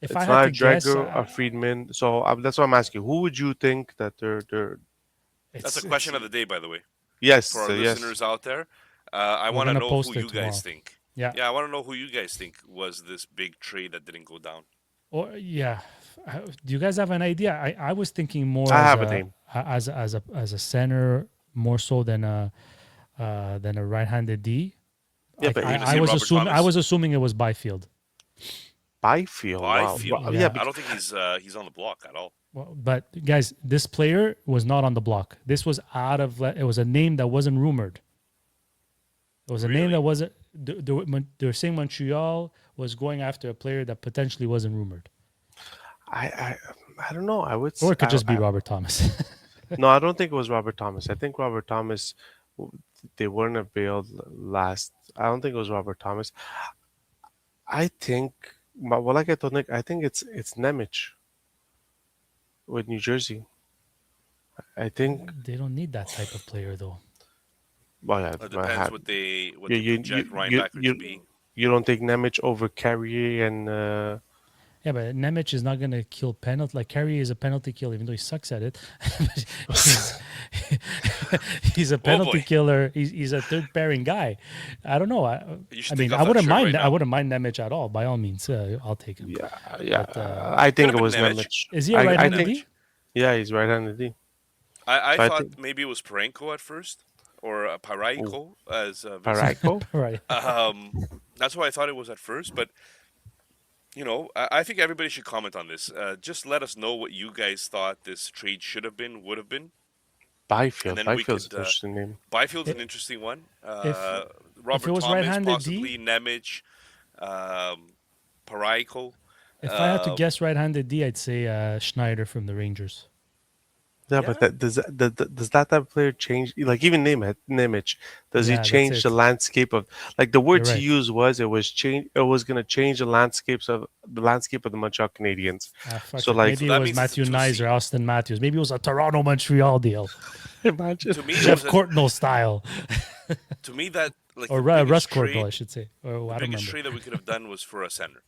Speaker 2: If I
Speaker 3: It's
Speaker 2: had
Speaker 3: not
Speaker 2: to
Speaker 3: a
Speaker 2: guess,
Speaker 3: Dreger or Friedman. So that's why I'm asking. Who would you think that they're?
Speaker 4: That's a
Speaker 2: it's
Speaker 4: question of the day, by the way, for
Speaker 3: Yes,
Speaker 4: our
Speaker 3: yes.
Speaker 4: listeners out there. I
Speaker 2: we're
Speaker 4: want to
Speaker 2: gonna
Speaker 4: know who
Speaker 2: post it
Speaker 4: you guys
Speaker 2: tomorrow.
Speaker 4: think.
Speaker 2: Yeah,
Speaker 4: Yeah, I want to know who you guys think was this big trade that didn't go down.
Speaker 2: or yeah. Do you guys have an idea? I was thinking more
Speaker 3: I
Speaker 2: as
Speaker 3: have a
Speaker 2: a
Speaker 3: name.
Speaker 2: as a center more so than a right-handed D.
Speaker 3: Yeah,
Speaker 2: Like
Speaker 3: but
Speaker 4: You're gonna
Speaker 2: I
Speaker 4: say
Speaker 2: was
Speaker 4: Robert
Speaker 2: assuming
Speaker 4: Thomas?
Speaker 2: it was Byfield.
Speaker 3: Byfield. Wow.
Speaker 4: Byfield.
Speaker 3: Yeah,
Speaker 2: Yeah.
Speaker 4: I don't think he's on the block at all.
Speaker 2: Well, but guys, this player was not on the block. This was it was a name that wasn't rumored. It was a name that
Speaker 4: Really?
Speaker 2: wasn't. They were saying Montreal was going after a player that potentially wasn't rumored,
Speaker 3: I, I, I don't know.
Speaker 2: or it could just be Robert Thomas.
Speaker 3: No, I don't think it was Robert Thomas. I think Robert Thomas, they weren't availed last. I don't think it was Robert Thomas. I think, well, like I told Nick, I think it's Nemec with New Jersey. I think,
Speaker 2: They don't need that type of player though.
Speaker 3: well, yeah,
Speaker 4: It
Speaker 3: I
Speaker 4: depends
Speaker 3: had,
Speaker 4: what
Speaker 3: you,
Speaker 4: they
Speaker 3: you, you,
Speaker 4: project Ryan
Speaker 3: you,
Speaker 4: Backer to
Speaker 3: you,
Speaker 4: be.
Speaker 3: you don't take Nemec over Carrier and
Speaker 2: Yeah, but Nemec is not going to kill penalty. Like Carrier is a penalty kill, even though he sucks at it. But he's a
Speaker 4: Oh
Speaker 2: penalty
Speaker 4: boy,
Speaker 2: killer. He's a third pairing guy. I don't know.
Speaker 4: you
Speaker 2: I
Speaker 4: should take
Speaker 2: mean,
Speaker 4: off that shirt right
Speaker 2: I
Speaker 4: now.
Speaker 2: wouldn't mind Nemec at all. By all means, I'll take him.
Speaker 3: yeah, yeah.
Speaker 2: But
Speaker 3: I
Speaker 4: Could
Speaker 3: think
Speaker 4: have
Speaker 3: it
Speaker 4: been
Speaker 3: was
Speaker 4: Nemec.
Speaker 3: Nemec.
Speaker 2: is he a
Speaker 4: Could have
Speaker 3: I
Speaker 4: been
Speaker 2: right-handed
Speaker 3: think,
Speaker 4: Nemec.
Speaker 2: D?
Speaker 3: yeah, he's right-handed D.
Speaker 4: I
Speaker 3: So I
Speaker 4: thought
Speaker 3: think,
Speaker 4: maybe it was Parenko at first or
Speaker 3: oh,
Speaker 4: Paraiko, as Vincent.
Speaker 3: Paraiko.
Speaker 2: Right.
Speaker 4: Um, that's what I thought it was at first. But I think everybody should comment on this. Just let us know what you guys thought this trade should have been, would have been, and
Speaker 3: Byfield.
Speaker 4: then we
Speaker 3: Byfield's
Speaker 4: could.
Speaker 3: an interesting name.
Speaker 4: Byfield's an
Speaker 2: I-
Speaker 4: interesting one.
Speaker 2: If if it
Speaker 4: Robert
Speaker 2: was
Speaker 4: Thomas,
Speaker 2: right-handed D,
Speaker 4: possibly Nemec, um, Paraiko.
Speaker 2: if I had to
Speaker 4: Um,
Speaker 2: guess right-handed D, I'd say Schneider from the Rangers.
Speaker 3: Yeah, but
Speaker 4: yeah,
Speaker 3: does that type of player change? Like even Nemec, does he
Speaker 2: Yeah, that's
Speaker 3: change the
Speaker 2: it.
Speaker 3: landscape of like the
Speaker 2: You're
Speaker 3: words he
Speaker 2: right.
Speaker 3: used was it was change it was gonna change the landscape of the Montreal Canadiens.
Speaker 2: Ah, fuck
Speaker 3: So
Speaker 2: it.
Speaker 3: like
Speaker 4: so
Speaker 2: Maybe it
Speaker 4: that
Speaker 2: was
Speaker 4: means it's a
Speaker 2: Matthew
Speaker 4: two
Speaker 2: Nyes or
Speaker 4: C.
Speaker 2: Austin Matthews. Maybe it was a Toronto Montreal deal.
Speaker 3: imagine.
Speaker 4: To me, it
Speaker 2: Jeff
Speaker 4: was
Speaker 2: Courtnall style.
Speaker 4: to me that like
Speaker 2: Or
Speaker 4: the
Speaker 2: Russ
Speaker 4: biggest
Speaker 2: Courtnall, I
Speaker 4: trade,
Speaker 2: should say. Or
Speaker 4: the
Speaker 2: I don't
Speaker 4: biggest
Speaker 2: remember.
Speaker 4: trade that we could have done was for a center,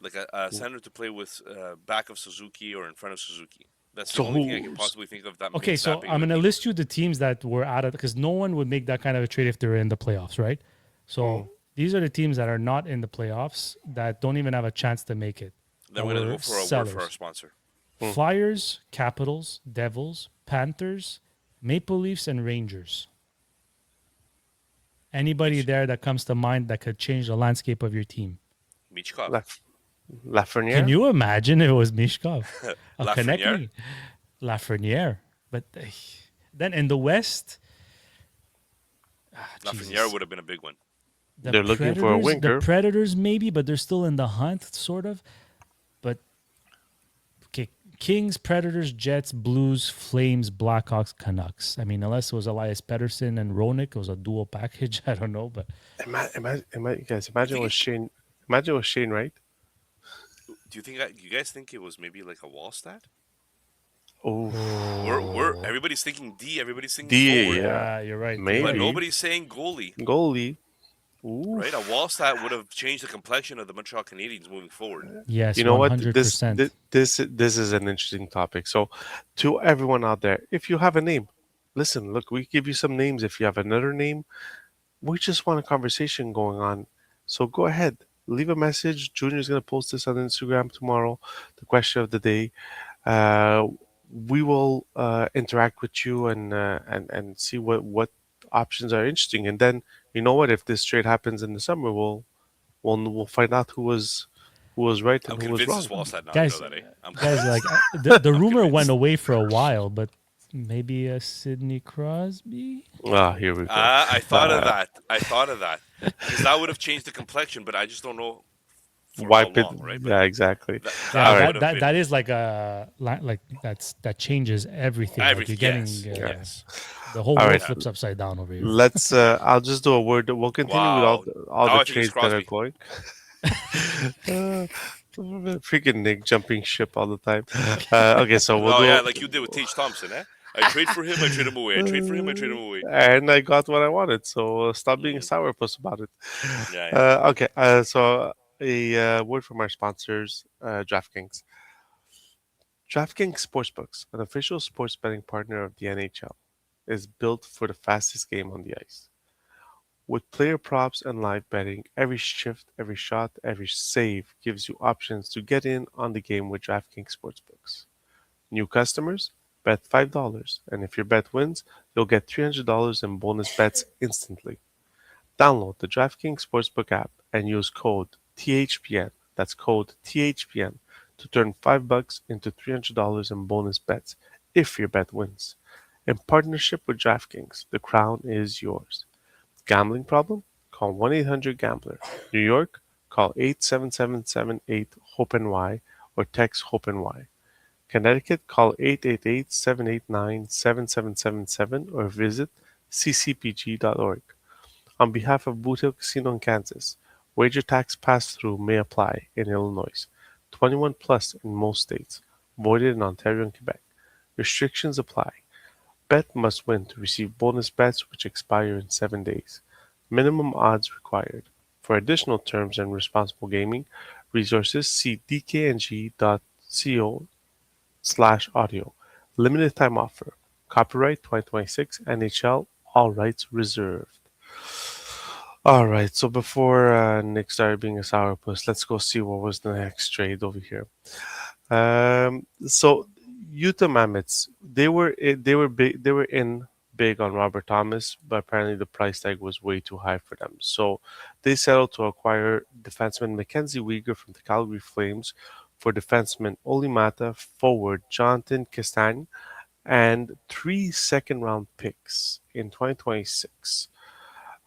Speaker 4: like a center to play with back of Suzuki or in front of Suzuki. That's the
Speaker 3: So
Speaker 4: only thing I can
Speaker 3: who
Speaker 4: possibly think of that
Speaker 2: Okay,
Speaker 4: makes that
Speaker 2: so
Speaker 4: big
Speaker 2: I'm
Speaker 4: of a
Speaker 2: going to
Speaker 4: deal.
Speaker 2: list you the teams that were out of because no one would make that kind of a trade if they're in the playoffs, right?
Speaker 3: mm,
Speaker 2: So these are the teams that are not in the playoffs that don't even have a chance to make it.
Speaker 4: Then
Speaker 2: That
Speaker 4: we're gonna
Speaker 2: were
Speaker 4: go for a word for our
Speaker 2: sellers.
Speaker 4: sponsor.
Speaker 3: mm.
Speaker 2: Flyers, Capitals, Devils, Panthers, Maple Leafs, and Rangers. Anybody
Speaker 4: Mich-
Speaker 2: there that comes to mind that could change the landscape of your team?
Speaker 4: Michkov,
Speaker 3: Laf-
Speaker 2: Can
Speaker 3: Lafreniere?
Speaker 2: you imagine if it was Mishkov? Connect
Speaker 4: Lafreniere.
Speaker 2: me. Lafreniere. But then in the West,
Speaker 4: Lafreniere
Speaker 2: Jesus.
Speaker 4: would have been a big one.
Speaker 3: They're looking for a
Speaker 2: The
Speaker 3: winker.
Speaker 2: Predators maybe, but they're still in the hunt, sort of. But okay, Kings, Predators, Jets, Blues, Flames, Blackhawks, Canucks. I mean, unless it was Elias Pettersson and Ronick, it was a dual package. I don't know, but
Speaker 3: Guys,
Speaker 4: You
Speaker 3: imagine
Speaker 4: think?
Speaker 3: with Shane. Imagine with Shane, right?
Speaker 4: Do you think? You guys think it was maybe like a Wallstat?
Speaker 3: Oh,
Speaker 4: We're everybody's thinking D. Everybody's thinking
Speaker 3: D.
Speaker 4: forward,
Speaker 3: Yeah,
Speaker 2: yeah, you're right. You're
Speaker 4: but
Speaker 2: right.
Speaker 3: maybe
Speaker 4: nobody's saying goalie.
Speaker 3: goalie.
Speaker 4: Right? A
Speaker 3: Oof.
Speaker 4: Wallstat would have changed the complexion of the Montreal Canadiens moving forward.
Speaker 2: Yes,
Speaker 3: You know what? This
Speaker 2: 100%.
Speaker 3: this this is an interesting topic. So, to everyone out there, if you have a name, listen. Look, we give you some names. If you have another name, we just want a conversation going on. So go ahead, leave a message. Junior's gonna post this on Instagram tomorrow. The question of the day. Uh, we will interact with you and see what options are interesting. And then you know what? If this trade happens in the summer, we'll find out who was right and
Speaker 4: I'm
Speaker 3: who was
Speaker 4: convinced
Speaker 3: wrong.
Speaker 4: it's Wallstat now. You know
Speaker 2: Guys,
Speaker 4: that, eh? I'm
Speaker 2: guys,
Speaker 4: convinced.
Speaker 2: like the
Speaker 4: I'm
Speaker 2: rumor went
Speaker 4: convinced.
Speaker 2: away for a while, but maybe a Sidney Crosby.
Speaker 3: Ah, here we go.
Speaker 4: I thought of
Speaker 3: Uh,
Speaker 4: that. I thought of that because that would have changed the complexion, but I just don't know for how
Speaker 3: Wipe it.
Speaker 4: long, right? But
Speaker 3: Yeah, exactly.
Speaker 2: Yeah,
Speaker 3: All
Speaker 4: that
Speaker 3: right.
Speaker 4: would have
Speaker 2: that
Speaker 4: been
Speaker 2: is like like that changes everything. Like you're
Speaker 4: everything.
Speaker 2: getting
Speaker 4: Yes,
Speaker 3: Yeah.
Speaker 4: yes.
Speaker 2: the whole
Speaker 3: All
Speaker 2: world
Speaker 3: right.
Speaker 4: Yeah.
Speaker 2: flips upside down over here.
Speaker 3: Let's. I'll just do a word. We'll continue with
Speaker 4: Wow.
Speaker 3: all
Speaker 4: Now
Speaker 3: the
Speaker 4: I think it's
Speaker 3: trades that are
Speaker 4: Crosby.
Speaker 3: going. Freaking Nick jumping ship all the time. Okay, so we'll
Speaker 4: Oh yeah,
Speaker 3: do.
Speaker 4: like you did with Tage Thompson, eh? I trade for him, I trade him away. I trade for him, I trade him away.
Speaker 3: And I got what I wanted, so stop being a
Speaker 4: Mm,
Speaker 3: sourpuss about it.
Speaker 4: yeah, yeah.
Speaker 3: Okay, so a word from our sponsors, DraftKings. DraftKings Sportsbooks, an official sports betting partner of the NHL, is built for the fastest game on the ice. With player props and live betting, every shift, every shot, every save gives you options to get in on the game with DraftKings Sportsbooks. New customers, bet $5, and if your bet wins, you'll get $300 in bonus bets instantly. Download the DraftKings Sportsbook app and use code THPN. That's code THPN to turn $5 into $300 in bonus bets if your bet wins. In partnership with DraftKings, the crown is yours. Gambling problem? Call 1-800-GAMBLER. New York? Call 877-78-HOPE-NY or text HOPE-NY. Connecticut? Call 888-789-7777 or visit ccpg.org. On behalf of Boot Hill Casino in Kansas, wager tax pass-through may apply in Illinois. 21 plus in most states. Voided in Ontario and Quebec. Restrictions apply. Bet must win to receive bonus bets which expire in 7 days. Minimum odds required. For additional terms and responsible gaming resources, see dkng.co/audio. Limited time offer. Copyright 2026 NHL. All rights reserved. All right, so before Nick started being a sourpuss, let's go see what was the next trade over here. So Utah Mammoths, they were big, they were in big on Robert Thomas, but apparently the price tag was way too high for them. So they settled to acquire defenseman Mackenzie Weegar from the Calgary Flames for defenseman Oli Mata, forward Jonathan Castagne, and three second round picks in 2026.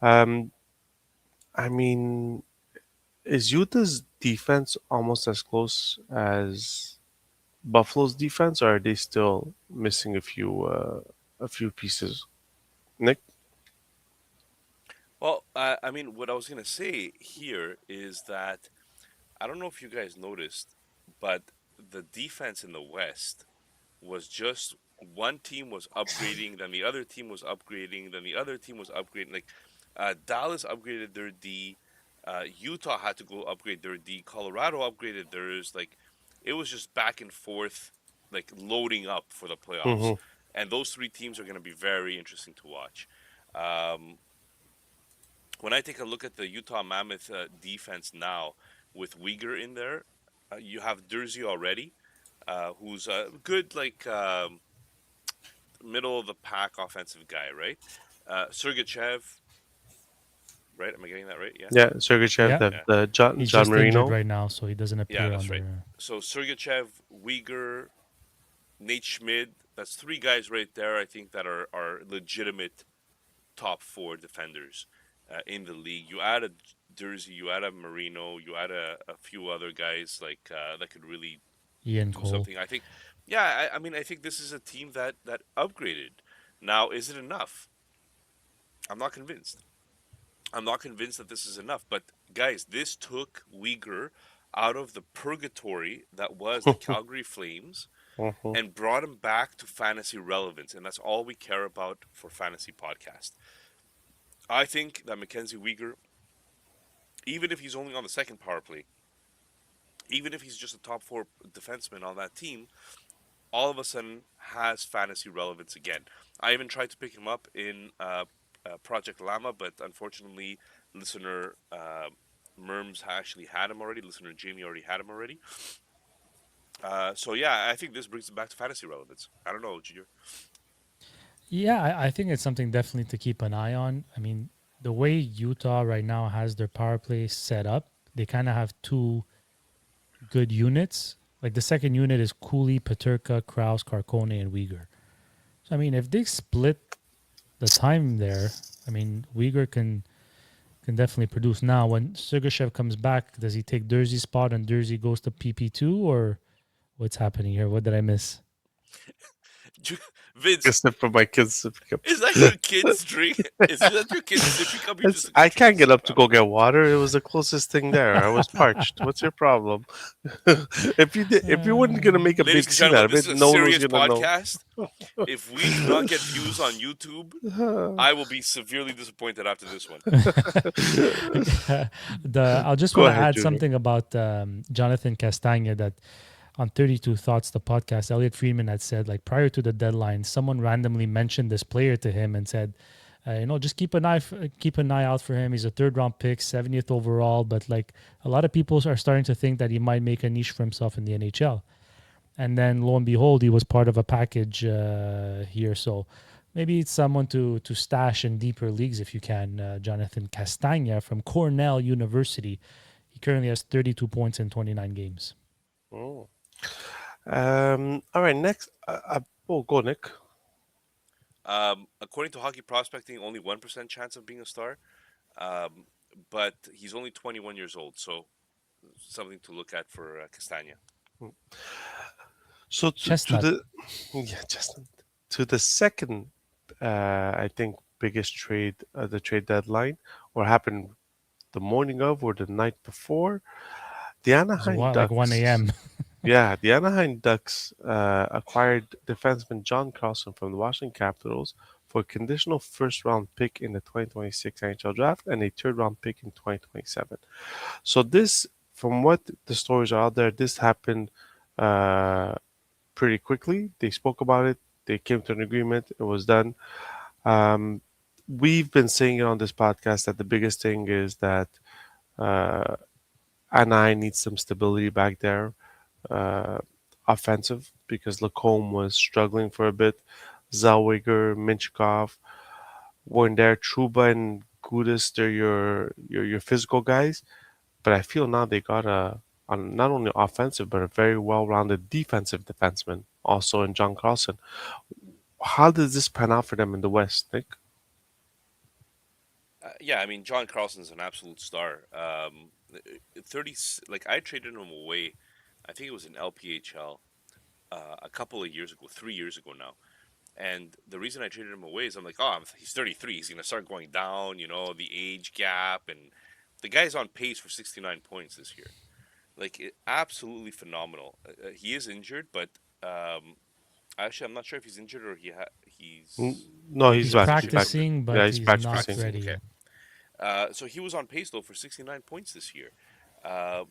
Speaker 3: Um, I mean, is Utah's defense almost as close as Buffalo's defense, or are they still missing a few pieces? Nick?
Speaker 4: Well, I mean, what I was gonna say here is that I don't know if you guys noticed, but the defense in the West was just one team was upgrading, then the other team was upgrading, then the other team was upgrading. Like Dallas upgraded their D, Utah had to go upgrade their D, Colorado upgraded theirs. Like it was just back and forth, like loading up for the playoffs.
Speaker 3: Mm-hmm.
Speaker 4: And those three teams are going to be very interesting to watch. Um, when I take a look at the Utah Mammoth defense now with Uyghur in there, you have Dursey already, who's a good middle of the pack offensive guy, right? Sergachev, right? Am I getting that right? Yeah,
Speaker 3: Yeah, Sergachev,
Speaker 2: Yeah,
Speaker 3: the,
Speaker 4: yeah,
Speaker 3: the John,
Speaker 2: he's
Speaker 3: John
Speaker 2: just injured
Speaker 3: Marino.
Speaker 2: right now, so he doesn't
Speaker 4: yeah.
Speaker 2: appear on
Speaker 4: That's right.
Speaker 2: their.
Speaker 4: So Sergachev, Uyghur, Nate Schmid. That's three guys right there. I think that are legitimate top four defenders in the league. You add a Dursey, you add a Marino, you add a few other guys that could really
Speaker 2: Ian
Speaker 4: do
Speaker 2: Cole.
Speaker 4: something. I think, yeah, I mean, I think this is a team that upgraded. Now, is it enough? I'm not convinced. I'm not convinced that this is enough. But guys, this took Uyghur out of the purgatory that was the Calgary Flames
Speaker 3: Mhm.
Speaker 4: and brought him back to fantasy relevance, and that's all we care about for fantasy podcast. I think that Mackenzie Weegar, even if he's only on the second power play, even if he's just a top four defenseman on that team, all of a sudden has fantasy relevance again. I even tried to pick him up in Project Llama, but unfortunately, listener Merms actually had him already. Listener Jamie already had him already. So yeah, I think this brings him back to fantasy relevance. I don't know, Junior.
Speaker 2: Yeah, I think it's something definitely to keep an eye on. I mean, the way Utah right now has their power play set up, they kind of have two good units. Like the second unit is Cooley, Paterka, Kraus, Carcone, and Uyghur. So I mean, if they split the time there, I mean, Uyghur can definitely produce. Now, when Sergachev comes back, does he take Dursey's spot and Dursey goes to PP2, or what's happening here? What did I miss?
Speaker 4: Vince,
Speaker 3: Except for my kids to pick up.
Speaker 4: is that your kid's drink? Is that your kid's sippy cup? You just took a
Speaker 3: I
Speaker 4: drink
Speaker 3: can't
Speaker 4: and
Speaker 3: get
Speaker 4: sip.
Speaker 3: up to go get water. It was the closest thing there. I was parched. What's your problem? If you weren't gonna make a
Speaker 4: Ladies
Speaker 3: big
Speaker 4: and
Speaker 3: scene out
Speaker 4: gentlemen,
Speaker 3: of
Speaker 4: this
Speaker 3: it,
Speaker 4: is a
Speaker 3: no one was
Speaker 4: serious
Speaker 3: gonna know.
Speaker 4: podcast. If we do not get views on YouTube, I will be severely disappointed after this one.
Speaker 2: I'll just
Speaker 3: Go
Speaker 2: want to
Speaker 3: ahead,
Speaker 2: add
Speaker 3: Junior.
Speaker 2: something about Jonathan Castagna that on 32 Thoughts, the podcast, Elliot Friedman had said, like, prior to the deadline, someone randomly mentioned this player to him and said, just keep an eye out for him. He's a third round pick, 70th overall, but like a lot of people are starting to think that he might make a niche for himself in the NHL. And then lo and behold, he was part of a package here. So maybe it's someone to stash in deeper leagues if you can. Jonathan Castagna from Cornell University. He currently has 32 points in 29 games.
Speaker 3: Oh. All right. Next. Oh, go Nick.
Speaker 4: According to Hockey Prospecting, only 1% chance of being a star. Um, but he's only 21 years old, so something to look at for Castagna.
Speaker 3: So to
Speaker 2: Chestnut.
Speaker 3: the yeah, just to the second, I think biggest trade, the trade deadline, or happened the morning of or the night before. The
Speaker 2: It was
Speaker 3: Anaheim
Speaker 2: what, like 1
Speaker 3: Ducks.
Speaker 2: a.m.
Speaker 3: Yeah, the Anaheim Ducks acquired defenseman John Carlson from the Washington Capitals for a conditional first round pick in the 2026 NHL draft and a third round pick in 2027. So this, from what the stories are out there, this happened uh, pretty quickly. They spoke about it. They came to an agreement. It was done. Um, we've been saying it on this podcast that the biggest thing is that uh, Anaheim needs some stability back there, uh, offensive, because Lacombe was struggling for a bit. Zellweger, Minchkov weren't there. Truba and Gudis, they're your physical guys. But I feel now they got not only offensive but a very well-rounded defensive defenseman also in John Carlson. How does this pan out for them in the West, Nick?
Speaker 4: Yeah, I mean, John Carlson's an absolute star. 30, like I traded him away. I think it was in LPHL a couple of years ago, 3 years ago now. And the reason I traded him away is I'm like, oh, he's 33. He's going to start going down, the age gap. And the guy's on pace for 69 points this year. Like, absolutely phenomenal. He is injured, but actually, I'm not sure if he's injured or he's
Speaker 3: No, he's
Speaker 2: He's
Speaker 3: back.
Speaker 4: he's
Speaker 3: He's back.
Speaker 4: resting.
Speaker 2: practicing,
Speaker 3: Yeah,
Speaker 2: but
Speaker 3: he's
Speaker 2: he's
Speaker 4: He's
Speaker 2: not
Speaker 3: practicing.
Speaker 4: practicing.
Speaker 2: ready
Speaker 4: Okay.
Speaker 2: yet.
Speaker 4: So he was on pace though for 69 points this year.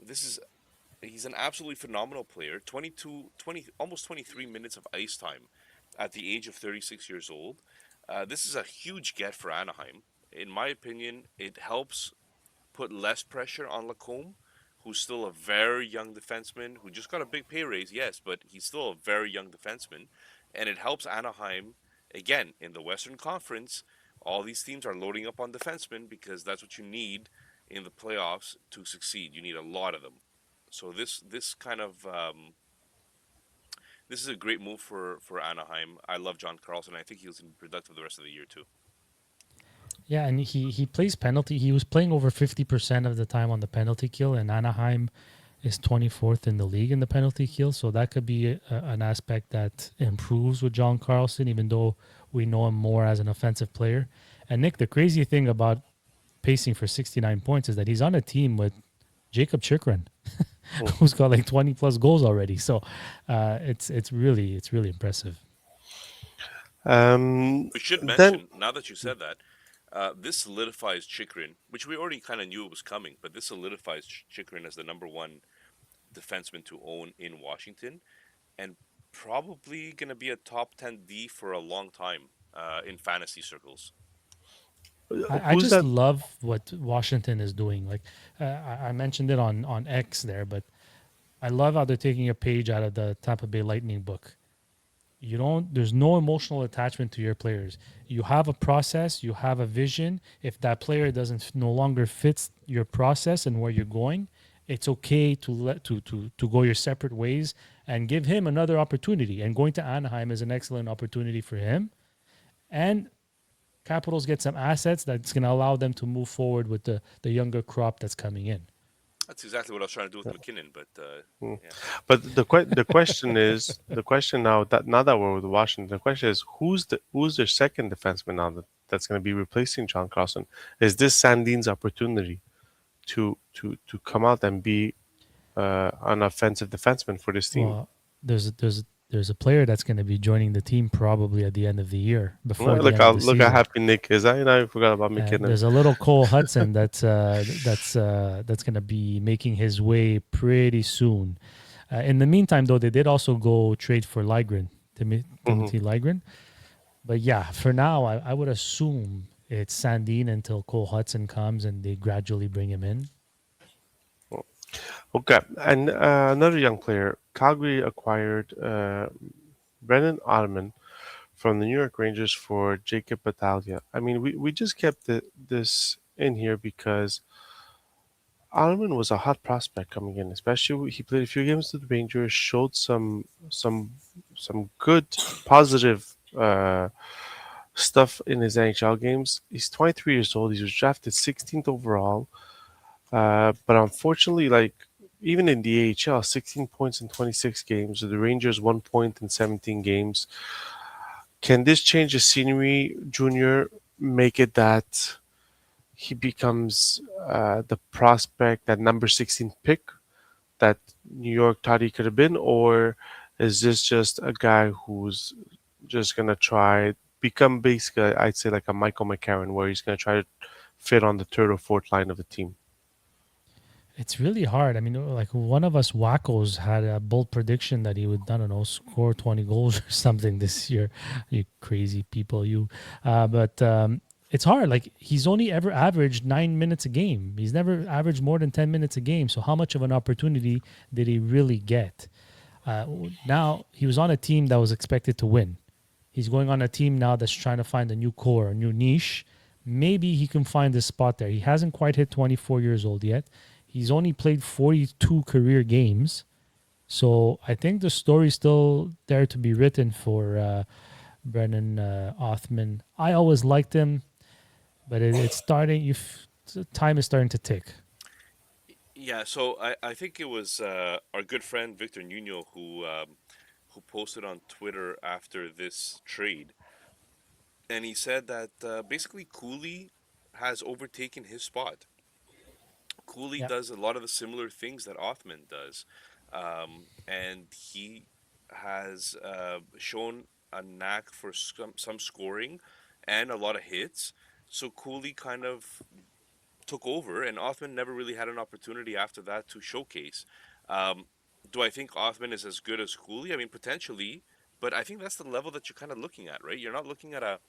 Speaker 4: This is He's an absolutely phenomenal player. 22, 20, almost 23 minutes of ice time at the age of 36 years old. This is a huge get for Anaheim. In my opinion, it helps put less pressure on Lacombe, who's still a very young defenseman who just got a big pay raise, yes, but he's still a very young defenseman. And it helps Anaheim, again, in the Western Conference. All these teams are loading up on defensemen because that's what you need in the playoffs to succeed. You need a lot of them. So this is a great move for Anaheim. I love John Carlson. I think he's going to be productive the rest of the year too.
Speaker 2: Yeah, and he plays penalty. He was playing over 50% of the time on the penalty kill, and Anaheim is 24th in the league in the penalty kill. So that could be an aspect that improves with John Carlson, even though we know him more as an offensive player. And Nick, the crazy thing about pacing for 69 points is that he's on a team with Jacob Chikrin,
Speaker 3: Mm.
Speaker 2: who's got like 20 plus goals already. So it's really impressive.
Speaker 4: We should
Speaker 3: Then
Speaker 4: mention, now that you said that, this solidifies Chikrin, which we already kind of knew it was coming, but this solidifies Chikrin as the number one defenseman to own in Washington, and probably going to be a top 10 D for a long time in fantasy circles.
Speaker 2: I
Speaker 3: who's
Speaker 2: just
Speaker 3: that?
Speaker 2: love what Washington is doing. Like I mentioned it on X there, but I love how they're taking a page out of the Tampa Bay Lightning book. You don't, there's no emotional attachment to your players. You have a process, you have a vision. If that player doesn't no longer fits your process and where you're going, it's okay to let to go your separate ways and give him another opportunity. And going to Anaheim is an excellent opportunity for him. And Capitals get some assets that's going to allow them to move forward with the younger crop that's coming in.
Speaker 4: That's exactly what I was trying to do with McKinnon, but
Speaker 3: Mm.
Speaker 4: yeah.
Speaker 3: But the question is the question now that we're with Washington, the question is who's their second defenseman now that's going to be replacing John Carlson? Is this Sandin's opportunity to come out and be an offensive defenseman for this team?
Speaker 2: Well, there's a player that's going to be joining the team probably at the end of the year, before the
Speaker 3: Look
Speaker 2: end of
Speaker 3: how
Speaker 2: the
Speaker 3: look how
Speaker 2: season.
Speaker 3: happy Nick is. I forgot about McKinnon.
Speaker 2: There's a little Cole Hudson that's going to be making his way pretty soon. In the meantime, though, they did also go trade for Ligren,
Speaker 3: Hmm.
Speaker 2: Timothy Ligren. But yeah, for now, I would assume it's Sandine until Cole Hudson comes and they gradually bring him in.
Speaker 3: Okay, and another young player, Calgary acquired Brennan Ottoman from the New York Rangers for Jacob Battaglia. I mean, we just kept this in here because Ottoman was a hot prospect coming in, especially he played a few games with the Rangers, showed some good positive stuff in his NHL games. He's 23 years old. He was drafted 16th overall. But unfortunately, like even in the AHL, 16 points in 26 games. The Rangers 1 point in 17 games. Can this change the scenery, Junior? Make it that he becomes the prospect, that number 16 pick that New York thought he could have been, or is this just a guy who's just gonna try become basically, I'd say like a Michael McCarron, where he's gonna try to fit on the third or fourth line of the team?
Speaker 2: It's really hard. I mean, like one of us wackos had a bold prediction that he would, I don't know, score 20 goals or something this year. You crazy people, you. But it's hard. Like he's only ever averaged 9 minutes a game. He's never averaged more than 10 minutes a game. So how much of an opportunity did he really get? Now he was on a team that was expected to win. He's going on a team now that's trying to find a new core, a new niche. Maybe he can find his spot there. He hasn't quite hit 24 years old yet. He's only played 42 career games. So I think the story's still there to be written for Brennan Othman. I always liked him, but it's starting. Time is starting to tick.
Speaker 4: Yeah, so I think it was our good friend Victor Nuno who posted on Twitter after this trade, and he said that basically Cooley has overtaken his spot. Cooley
Speaker 2: Yeah.
Speaker 4: does a lot of the similar things that Othman does, and he has shown a knack for some scoring and a lot of hits. So Cooley kind of took over, and Othman never really had an opportunity after that to showcase. Um, do I think Othman is as good as Cooley? I mean, potentially, but I think that's the level that you're kind of looking at, right? You're not looking at a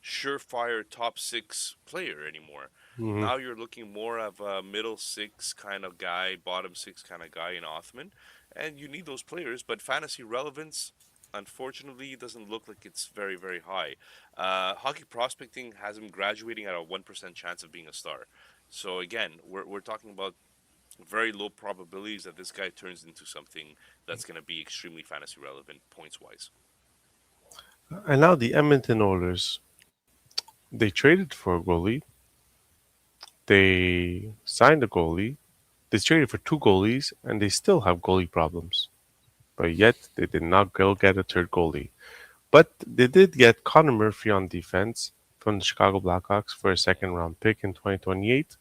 Speaker 4: surefire top six player anymore.
Speaker 3: Hmm.
Speaker 4: Now you're looking more of a middle six kind of guy, bottom six kind of guy in Othman, and you need those players. But fantasy relevance, unfortunately, doesn't look like it's very very high. Hockey prospecting has him graduating at a 1% chance of being a star. So again, we're talking about very low probabilities that this guy turns into something that's going to be extremely fantasy relevant points wise.
Speaker 3: And now the Edmonton Oilers, they traded for a goalie. They signed a goalie. They traded for two goalies, and they still have goalie problems. But yet they did not go get a third goalie. But they did get Connor Murphy on defense from the Chicago Blackhawks for a second round pick in 2028.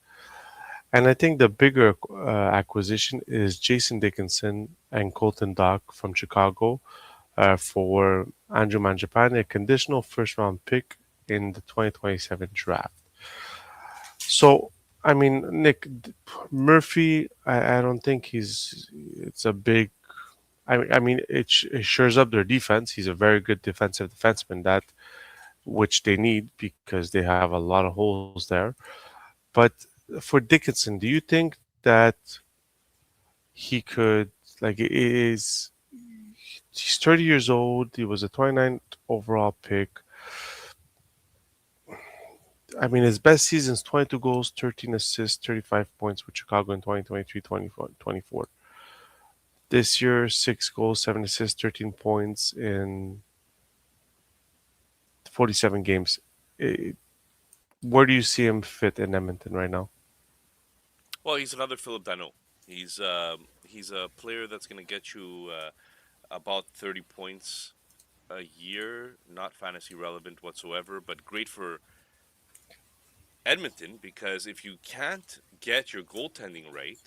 Speaker 3: And I think the bigger acquisition is Jason Dickinson and Colton Dock from Chicago for Andrew Mangiapane, a conditional first round pick in the 2027 draft. So, I mean, Nick Murphy, I don't think it's a big. I mean, it shores up their defense. He's a very good defensive defenseman, that which they need because they have a lot of holes there. But for Dickinson, do you think that he could like is he's 30 years old. He was a 29th overall pick. I mean, his best seasons 22 goals, 13 assists, 35 points with Chicago in 2023 24. This year, 6 goals, 7 assists, 13 points in 47 games. Eh, Where do you see him fit in Edmonton right now?
Speaker 4: Well, he's another Philip Dano. He's a player that's going to get you about 30 points a year. Not fantasy relevant whatsoever, but great for Edmonton because if you can't get your goaltending right,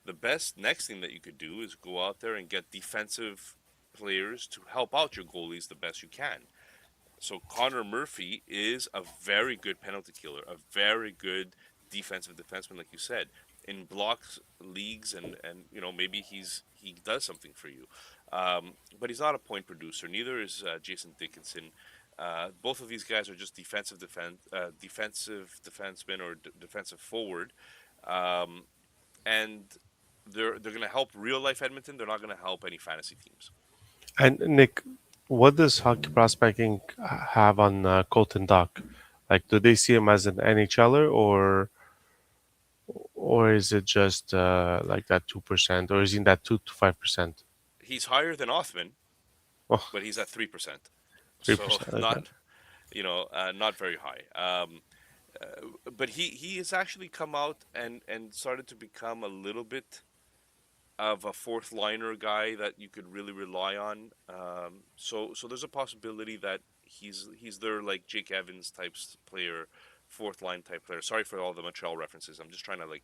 Speaker 4: the best next thing that you could do is go out there and get defensive players to help out your goalies the best you can. So Connor Murphy is a very good penalty killer, a very good defensive defenseman, like you said, in blocks leagues, and maybe he does something for you, but he's not a point producer. Neither is Jason Dickinson. Both of these guys are just defensive defensemen or defensive forward, um, and they're going to help real life Edmonton. They're not going to help any fantasy teams.
Speaker 3: And Nick, what does Hockey Prospecting have on Colton Dock? Like, do they see him as an NHLer, or is it just like that 2%, or is he in that 2 to 5%?
Speaker 4: He's higher than Othman,
Speaker 3: Oh,
Speaker 4: but he's at 3%. So
Speaker 3: 3%. Okay.
Speaker 4: not very high. But he has actually come out and started to become a little bit of a fourth liner guy that you could really rely on. So there's a possibility that he's their like Jake Evans player, fourth line type player. Sorry for all the Montreal references. I'm just trying to like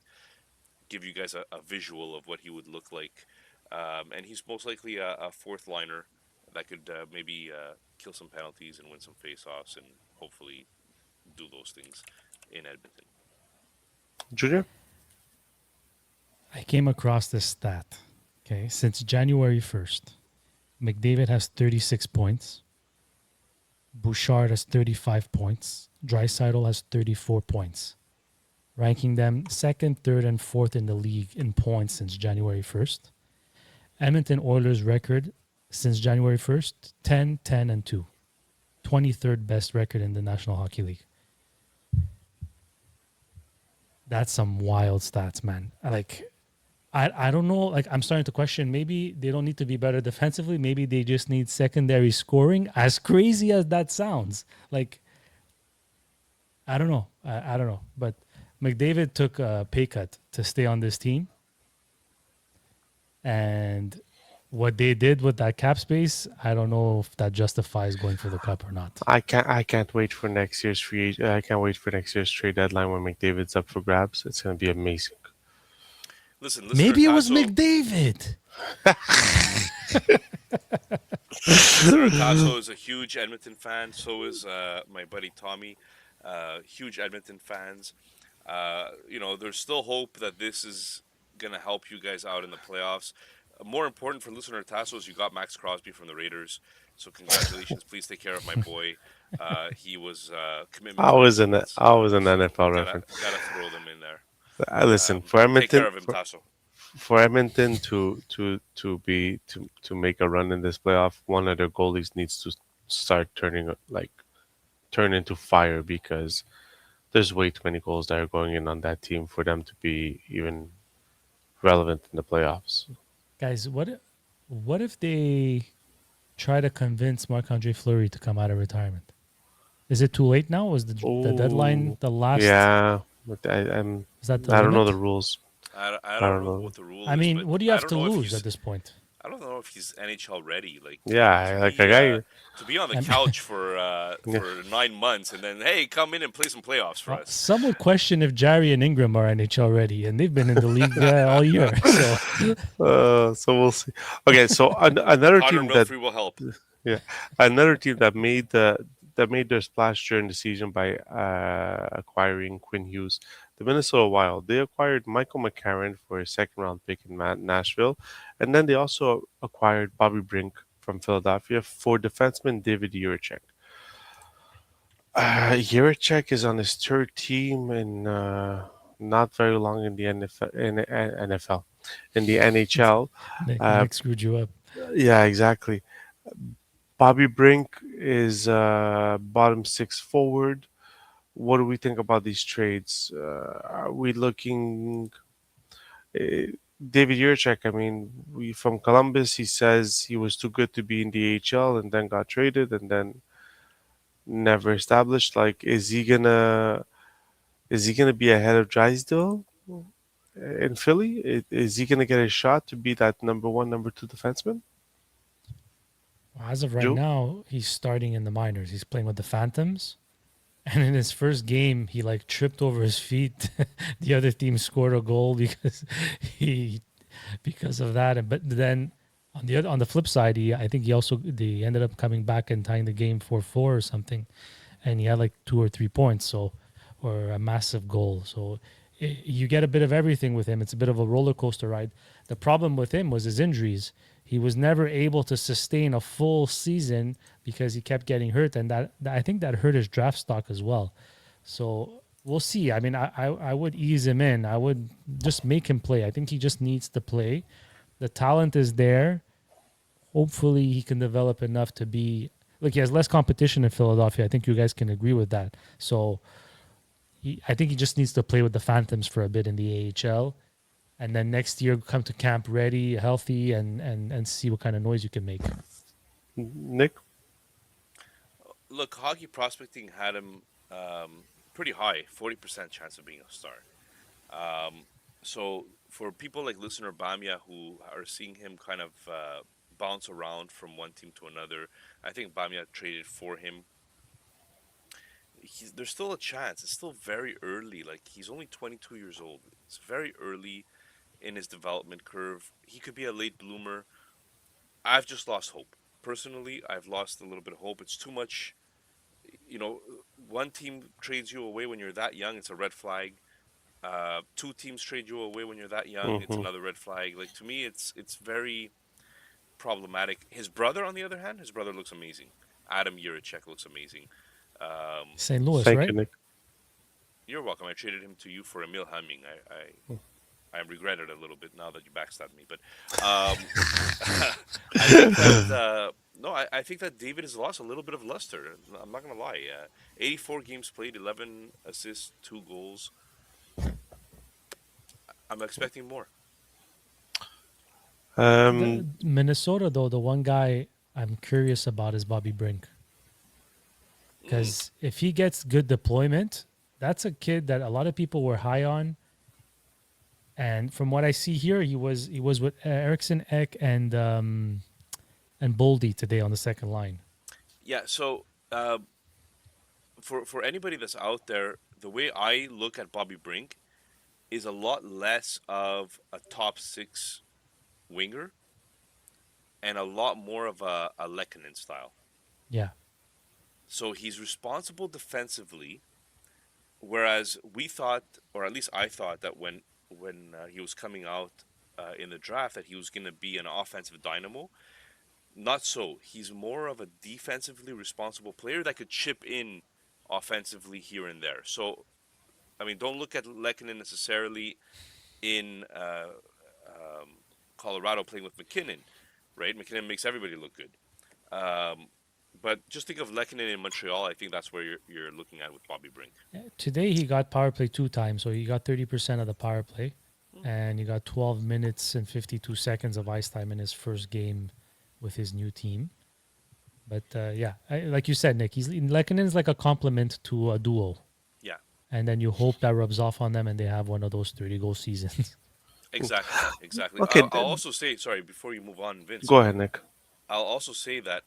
Speaker 4: give you guys a visual of what he would look like. And he's most likely a fourth liner that could maybe kill some penalties and win some faceoffs and hopefully do those things in Edmonton.
Speaker 3: Junior?
Speaker 2: I came across this stat. Okay, since January 1st, McDavid has 36 points. Bouchard has 35 points. Draisaitl has 34 points, ranking them second, third, and fourth in the league in points since January 1st. Edmonton Oilers record since January 1st, 10, 10, and 2. 23rd best record in the National Hockey League. That's some wild stats, man. I don't know. Like, I'm starting to question. Maybe they don't need to be better defensively. Maybe they just need secondary scoring. As crazy as that sounds, like, I don't know. I don't know. But McDavid took a pay cut to stay on this team, and what they did with that cap space, I don't know if that justifies going for the cup or not.
Speaker 3: I can't wait for next year's I can't wait for next year's trade deadline when McDavid's up for grabs. It's gonna be amazing.
Speaker 4: Listen, listener
Speaker 2: Maybe it was
Speaker 4: Tasso,
Speaker 2: McDavid.
Speaker 4: listener Tasso is a huge Edmonton fan. So is my buddy Tommy. Huge Edmonton fans. There's still hope that this is gonna help you guys out in the playoffs. More important for listener Tasso is you got Max Crosby from the Raiders. So congratulations. Please take care of my boy. He was commitment
Speaker 3: I
Speaker 4: to
Speaker 3: was an
Speaker 4: excellence.
Speaker 3: I was an
Speaker 4: So
Speaker 3: NFL
Speaker 4: gotta
Speaker 3: reference.
Speaker 4: gotta throw them in there.
Speaker 3: Listen, for
Speaker 4: Take care
Speaker 3: Edmonton,
Speaker 4: of him, Tasso.
Speaker 3: for Edmonton to make a run in this playoff, one of their goalies needs to start turn into fire, because there's way too many goals that are going in on that team for them to be even relevant in the playoffs.
Speaker 2: Guys, what if they try to convince Marc-Andre Fleury to come out of retirement? Is it too late now? Was the deadline
Speaker 3: Oh,
Speaker 2: the last?
Speaker 3: yeah, but
Speaker 2: Is that the
Speaker 3: I don't know the
Speaker 2: limit?
Speaker 3: rules.
Speaker 4: I
Speaker 3: I
Speaker 4: don't
Speaker 3: don't
Speaker 4: know
Speaker 3: know.
Speaker 4: what the rule
Speaker 2: I
Speaker 4: is, but
Speaker 2: mean, what do you
Speaker 4: I
Speaker 2: have
Speaker 4: don't
Speaker 2: to
Speaker 4: know if
Speaker 2: lose at
Speaker 4: he's
Speaker 2: this point?
Speaker 4: I don't know if he's NHL ready. Like to
Speaker 3: Yeah, like
Speaker 4: be
Speaker 3: a guy.
Speaker 4: to be on the
Speaker 2: I'm,
Speaker 4: couch
Speaker 3: Yeah,
Speaker 4: for 9 months and then hey, come in and play some playoffs for us.
Speaker 2: some would question if Jarry and Ingram are NHL ready, and they've been in the league all year. So,
Speaker 3: so we'll see. Okay, so another
Speaker 4: Connor
Speaker 3: team that
Speaker 4: Milfrey will help.
Speaker 3: yeah, another team that made their splash during the season by acquiring Quinn Hughes, the Minnesota Wild. They acquired Michael McCarron for a second round pick in Nashville, and then they also acquired Bobby Brink from Philadelphia for defenseman David Jiricek. Jiricek is on his third team in not very long in the NFL, in the NHL.
Speaker 2: Nick,
Speaker 3: Uh,
Speaker 2: Nick screwed you up.
Speaker 3: yeah, exactly. Bobby Brink is bottom six forward. What do we think about these trades? Are we looking? Uh, David Yurchek, I mean, we from Columbus. He says he was too good to be in the AHL, and then got traded, and then never established. Like, is he gonna be ahead of Drysdale in Philly? Is he gonna get a shot to be that number one, number two defenseman?
Speaker 2: As of right
Speaker 3: Joe?
Speaker 2: now, he's starting in the minors. He's playing with the Phantoms. And in his first game, he like tripped over his feet. The other team scored a goal he because of that. And but then on the flip side, I think he also they ended up coming back and tying the game 4-4 or something, and he had like 2 or 3 points, so or a massive goal. So you get a bit of everything with him. It's a bit of a roller coaster ride. The problem with him was his injuries. He was never able to sustain a full season because he kept getting hurt, and I think that hurt his draft stock as well. So we'll see. I mean, I would ease him in. I would just make him play. I think he just needs to play. The talent is there. Hopefully, he can develop enough to be. Look, he has less competition in Philadelphia. I think you guys can agree with that. So I think he just needs to play with the Phantoms for a bit in the AHL, and then next year come to camp ready, healthy, and see what kind of noise you can make.
Speaker 3: Nick?
Speaker 4: Look, hockey prospecting had him pretty high, 40% chance of being a star. So for people like listener Bamia who are seeing him kind of bounce around from one team to another, I think Bamia traded for him. There's still a chance. It's still very early. Like he's only 22 years old. It's very early in his development curve. He could be a late bloomer. I've just lost hope. Personally, I've lost a little bit of hope. It's too much. You know, one team trades you away when you're that young. It's a red flag. Two teams trade you away when you're that young. It's
Speaker 3: Hmm.
Speaker 4: another red flag. Like to me, it's very problematic. His brother, on the other hand, his brother looks amazing. Adam Yurichek looks amazing. Um,
Speaker 2: St. Louis,
Speaker 3: Thank you,
Speaker 2: right?
Speaker 3: Nick.
Speaker 4: you're welcome. I traded him to you for Emil Hemming. I regret it a little bit now that you backstabbed me, but I think that no, I think that David has lost a little bit of luster. I'm not gonna lie. 84 games played, 11 assists, 2 goals. I'm expecting more.
Speaker 3: Um,
Speaker 2: The Minnesota, though, the one guy I'm curious about is Bobby Brink,
Speaker 4: Mm,
Speaker 2: because if he gets good deployment, that's a kid that a lot of people were high on. And from what I see here, he was with Erickson Eck and Boldy today on the second line.
Speaker 4: yeah. So for anybody that's out there, the way I look at Bobby Brink is a lot less of a top six winger and a lot more of a Lekanen style.
Speaker 2: Yeah,
Speaker 4: So he's responsible defensively, whereas we thought, or at least I thought, that when he was coming out in the draft, that he was going to be an offensive dynamo. Not so. He's more of a defensively responsible player that could chip in offensively here and there. So I mean, don't look at Lekanen necessarily in Colorado playing with McKinnon, right? McKinnon makes everybody look good. Um, but just think of Lekanen in Montreal. I think that's where you're looking at with Bobby Brink.
Speaker 2: today he got power play 2 times, so he got 30% of the power play,
Speaker 4: Hmm.
Speaker 2: and he got 12 minutes and 52 seconds of ice time in his first game with his new team. But yeah, like you said, Nick, he's Lekkonen's like a complement to a duo,
Speaker 4: Yeah,
Speaker 2: and then you hope that rubs off on them and they have one of those 30 goal seasons.
Speaker 4: exactly, exactly.
Speaker 3: okay,
Speaker 4: I'll also say, sorry, before you move on, Vince,
Speaker 3: go ahead, Nick.
Speaker 4: I'll also say that.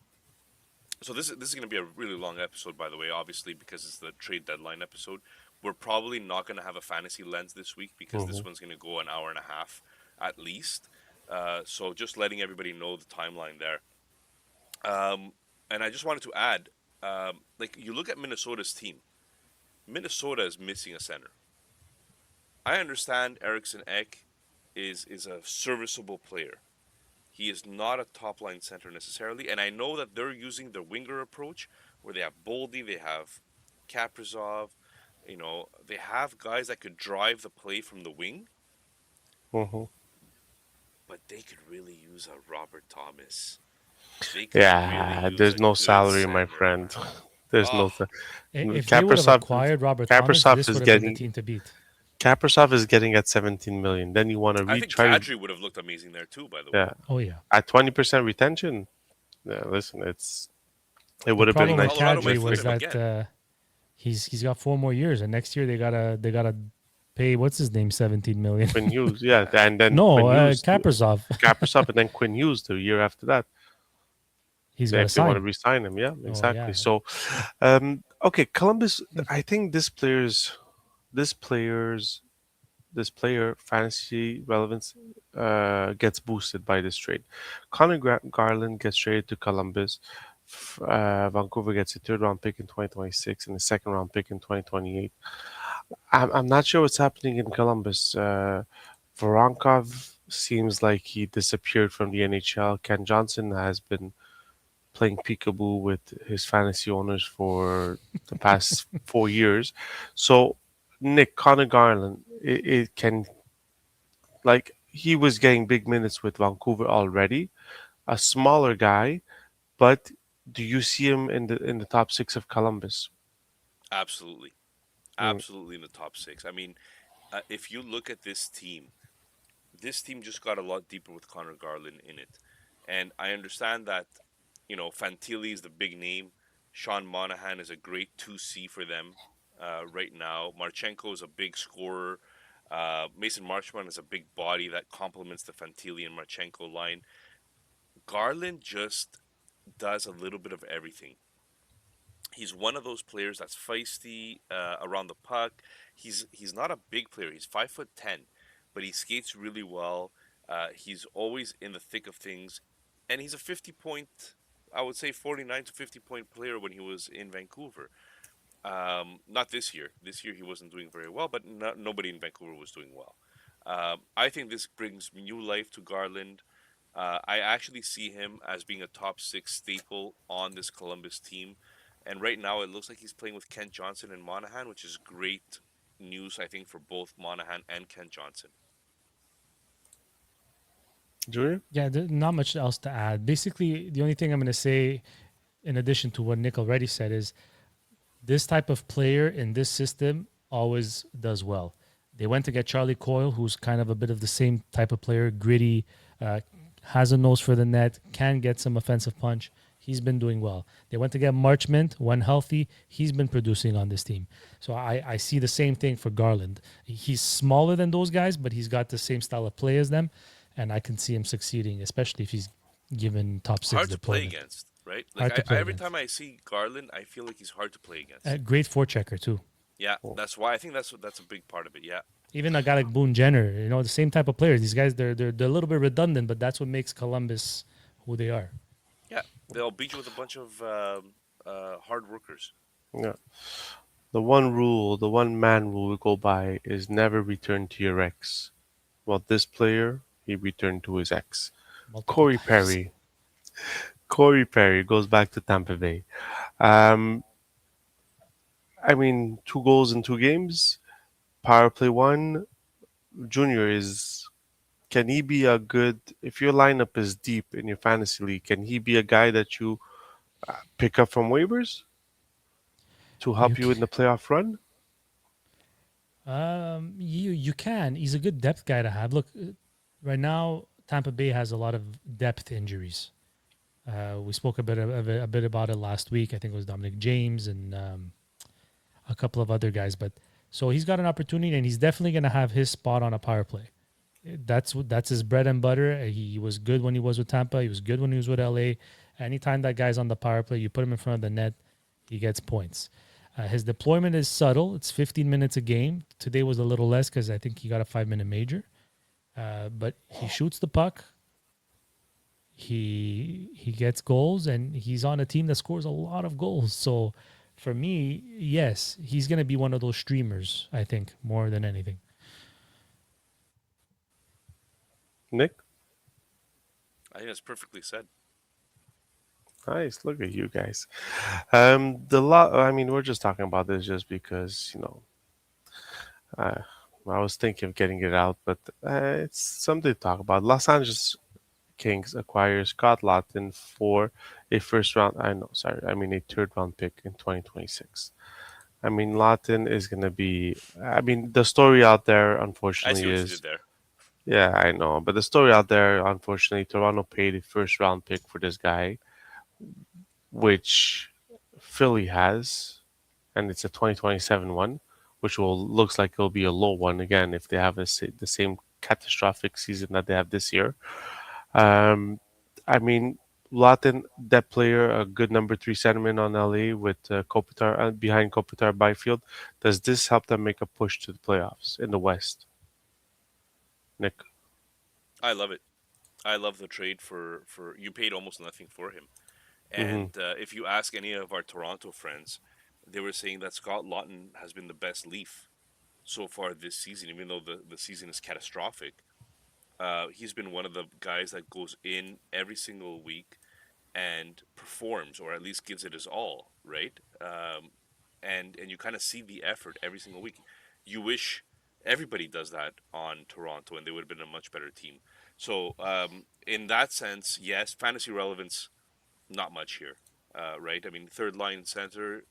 Speaker 4: So this is going to be a really long episode, by the way, obviously because it's the trade deadline episode. We're probably not going to have a fantasy lens this week because
Speaker 3: Hmm.
Speaker 4: this one's going to go an hour and a half at least. So just letting everybody know the timeline there. And I just wanted to add, like you look at Minnesota's team. Minnesota is missing a center. I understand Erickson Ek is a serviceable player. He is not a top line center necessarily, and I know that they're using the winger approach where they have Boldy, they have Kaprizov, they have guys that could drive the play from the wing,
Speaker 3: Hmm.
Speaker 4: but they could really use a Robert Thomas. They could really
Speaker 3: Yeah,
Speaker 4: use
Speaker 3: there's
Speaker 4: a
Speaker 3: no
Speaker 4: good
Speaker 3: salary, my
Speaker 4: center.
Speaker 3: friend. There's
Speaker 4: Oh,
Speaker 3: no.
Speaker 2: If they would have
Speaker 3: Kaprasov,
Speaker 2: acquired Robert Thomas,
Speaker 3: Kaprasov
Speaker 2: this
Speaker 3: is
Speaker 2: would have been the
Speaker 3: getting
Speaker 2: team to beat.
Speaker 3: Kaprasov is getting at 17 million. Then you want to
Speaker 4: I think
Speaker 3: try to,
Speaker 4: Kadri would have looked amazing there too. By the way,
Speaker 3: yeah,
Speaker 2: Oh yeah.
Speaker 3: at 20% retention. Yeah, listen, it
Speaker 2: The
Speaker 3: would have been
Speaker 2: problem with
Speaker 3: nice
Speaker 4: Colorado
Speaker 3: to
Speaker 4: might
Speaker 2: Kadri
Speaker 3: just
Speaker 4: flip
Speaker 2: was
Speaker 3: pick
Speaker 4: him
Speaker 3: up
Speaker 2: that
Speaker 4: again.
Speaker 2: he's got 4 more years, and next year they gotta pay what's his name 17 million.
Speaker 3: Quinn Hughes. Yeah, and then
Speaker 2: No,
Speaker 3: Quinn Hughes,
Speaker 2: Kaprizov.
Speaker 3: Kaprasov, and then Quinn Hughes the year after that.
Speaker 2: He's got to
Speaker 3: If they want to
Speaker 2: sign.
Speaker 3: re-sign him, yeah,
Speaker 2: Oh
Speaker 3: exactly.
Speaker 2: yeah.
Speaker 3: So, okay, Columbus. I think this players, this player fantasy relevance gets boosted by this trade. Garland gets traded to Columbus. Vancouver gets a third round pick in 2026 and a second round pick in 2028. I'm not sure what's happening in Columbus. Voronkov seems like he disappeared from the NHL. Ken Johnson has been playing peekaboo with his fantasy owners for the past 4 years. So, Nick Connor Garland, it can like he was getting big minutes with Vancouver already, a smaller guy, but do you see him in the top six of Columbus?
Speaker 4: Absolutely,
Speaker 3: Mm,
Speaker 4: absolutely in the top six. I mean, if you look at this team just got a lot deeper with Connor Garland in it, and I understand that Fantilli is the big name. Sean Monahan is a great 2C for them right now. Marchenko is a big scorer. Mason Marchman is a big body that complements the Fantilli and Marchenko line. Garland just does a little bit of everything. He's one of those players that's feisty around the puck. He's not a big player. He's 5'10", but he skates really well. He's always in the thick of things, and he's a 50 point. I would say 49 to 50 point player when he was in Vancouver. Not this year. This year he wasn't doing very well, but nobody in Vancouver was doing well. I think this brings new life to Garland. I actually see him as being a top six staple on this Columbus team. And right now, it looks like he's playing with Kent Johnson and Monahan, which is great news, I think, for both Monahan and Kent Johnson.
Speaker 3: Julian?
Speaker 2: Yeah, not much else to add. Basically, the only thing I'm going to say, in addition to what Nick already said, is this type of player in this system always does well. They went to get Charlie Coyle, who's kind of a bit of the same type of player, gritty, has a nose for the net, can get some offensive punch. He's been doing well. They went to get Marchment when healthy. He's been producing on this team. So I see the same thing for Garland. He's smaller than those guys, but he's got the same style of play as them. And I can see him succeeding, especially if he's given top six
Speaker 4: Hard to play
Speaker 2: deployment.
Speaker 4: against, right? Like
Speaker 2: Hard to play
Speaker 4: every
Speaker 2: against.
Speaker 4: time I see Garland, I feel like he's hard to play against.
Speaker 2: Great forechecker, too.
Speaker 4: Yeah, that's why I think that's a big part of it. Yeah,
Speaker 2: Even a guy like Boone Jenner, the same type of players. These guys, they're a little bit redundant, but that's what makes Columbus who they are.
Speaker 4: yeah, they'll beat you with a bunch of hard workers.
Speaker 3: Yeah. The one rule, the one man rule we go by is never return to your ex. Well, this player, he returned to his ex.
Speaker 2: Multiple
Speaker 3: Corey
Speaker 2: times.
Speaker 3: Perry. Corey Perry goes back to Tampa Bay. Um, I mean, 2 goals in 2 games. Power play one. Junior is. Can he be a good? If your lineup is deep in your fantasy league, can he be a guy that you pick up from waivers to
Speaker 2: You
Speaker 3: help you in the playoff run?
Speaker 2: you can. He's a good depth guy to have. Look, right now Tampa Bay has a lot of depth injuries. We spoke a bit about it last week. I think it was Dominic James and a couple of other guys. But so he's got an opportunity, and he's definitely going to have his spot on a power play. That's his bread and butter. He was good when he was with Tampa. He was good when he was with LA. Anytime that guy's on the power play, you put him in front of the net, he gets points. His deployment is subtle. It's 15 minutes a game. Today was a little less because I think he got a 5-minute major. But he shoots the puck. He gets goals, and he's on a team that scores a lot of goals. So for me, yes, he's going to be one of those streamers, I think, more than anything.
Speaker 3: Nick?
Speaker 4: I think that's perfectly said.
Speaker 3: Nice. Look at you guys. I mean, we're just talking about this just because, I was thinking of getting it out, but it's something to talk about. Los Angeles Kings acquire Scott Lawton for a first round. I know, sorry, I mean a third round pick in 2026. I mean, Lawton is going to be. I mean, the story out there,
Speaker 4: I see
Speaker 3: unfortunately,
Speaker 4: what you did
Speaker 3: is.
Speaker 4: there.
Speaker 3: Yeah, I know. But the story out there, unfortunately, Toronto paid a first round pick for this guy, which Philly has, and it's a 2027 one, which will looks like it'll be a low one again if they have the same catastrophic season that they have this year. Um, I mean, Latin that player, a good number three centerman on LA with Kopitar behind Kopitar Byfield. Does this help them make a push to the playoffs in the West, Nick?
Speaker 4: I love it. I love the trade for you paid almost nothing for him.
Speaker 3: Hmm.
Speaker 4: And if you ask any of our Toronto friends, they were saying that Scott Lawton has been the best Leaf so far this season, even though the season is catastrophic. He's been one of the guys that goes in every single week and performs, or at least gives it his all, right? And you kind of see the effort every single week. You wish everybody does that on Toronto, and they would have been a much better team. So in that sense, yes, fantasy relevance not much here, right? I mean, third line center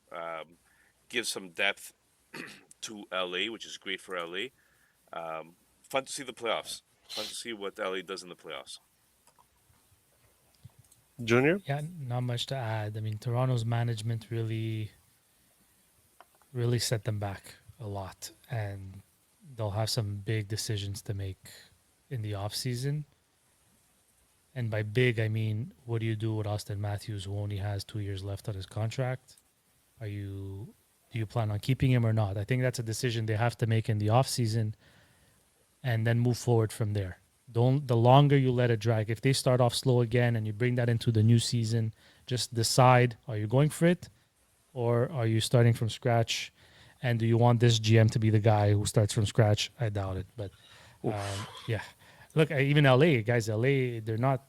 Speaker 4: gives some depth to LA, which is great for LA. Fun to see the playoffs. Fun to see what LA does in the playoffs.
Speaker 3: Junior?
Speaker 2: Yeah, not much to add. I mean, Toronto's management really set them back a lot, and they'll have some big decisions to make in the off season. And by big, I mean, what do you do with Austin Matthews, who only has 2 years left on his contract? Are you do you plan on keeping him or not? I think that's a decision they have to make in the off season, and then move forward from there. Don't The longer you let it drag, if they start off slow again and you bring that into the new season, just decide: are you going for it, or are you starting from scratch? And do you want this GM to be the guy who starts from scratch? I doubt it. But
Speaker 3: Oof.
Speaker 2: yeah, look, even LA guys, LA, they're not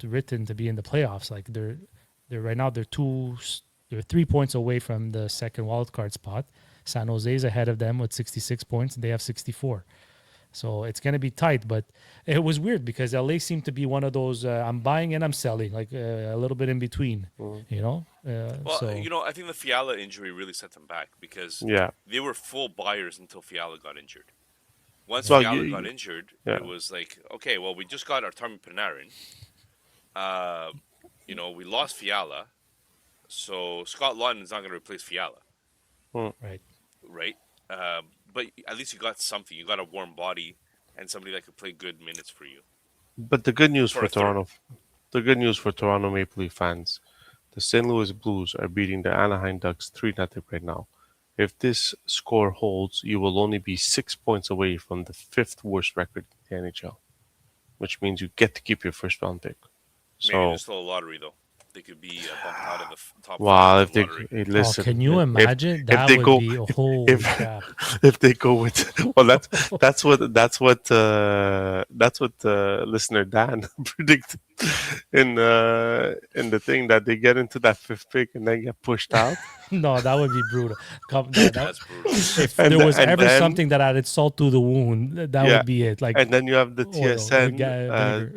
Speaker 2: written to be in the playoffs. Like they're right now they're 3 points away from the second wild card spot. San Jose's ahead of them with 66 points. And they have 64. So it's going to be tight, but it was weird because LA seemed to be one of those I'm buying and I'm selling, like a little bit in between,
Speaker 3: Mm.
Speaker 2: you know?
Speaker 4: Well,
Speaker 2: So,
Speaker 4: I think the Fiala injury really set them back because
Speaker 3: Yeah.
Speaker 4: they were full buyers until Fiala got injured. Once
Speaker 2: yeah.
Speaker 3: Well,
Speaker 4: Fiala got injured,
Speaker 3: yeah.
Speaker 4: it was like, okay, well, we just got Artemi Panarin. Uh, we lost Fiala, so Scott Lawton is not going to replace Fiala,
Speaker 3: Mm.
Speaker 2: Right.
Speaker 4: right? But at least you got something. You got a warm body and somebody that could play good minutes for you
Speaker 3: But the good news
Speaker 4: for
Speaker 3: for
Speaker 4: a third.
Speaker 3: Toronto, the good news for Toronto Maple Leaf fans, the St. Louis Blues are beating the Anaheim Ducks 3-0 right now. If this score holds, you will only be 6 points away from the fifth worst record in the NHL, which means you get to keep your first round pick.
Speaker 4: Maybe
Speaker 3: So,
Speaker 4: there's still a lottery though. They could be bumped out of the top five
Speaker 3: wow,
Speaker 4: in the
Speaker 3: if they
Speaker 4: lottery.
Speaker 3: hey,
Speaker 2: Oh, can
Speaker 3: listen,
Speaker 2: you
Speaker 3: if
Speaker 2: imagine?
Speaker 3: if
Speaker 2: That
Speaker 3: they
Speaker 2: would
Speaker 3: go
Speaker 2: be holy
Speaker 3: if
Speaker 2: crap.
Speaker 3: if they go with well, that's what listener Dan predicted in the thing that they get into that fifth pick and then get pushed out,
Speaker 2: No, that would be brutal. That,
Speaker 4: That's brutal.
Speaker 2: if
Speaker 3: and
Speaker 2: there was
Speaker 3: and
Speaker 2: ever
Speaker 3: then
Speaker 2: something that added salt to the wound, that
Speaker 3: yeah,
Speaker 2: would be it. Like
Speaker 3: and then you have the
Speaker 2: oil,
Speaker 3: TSN,
Speaker 2: vinegar.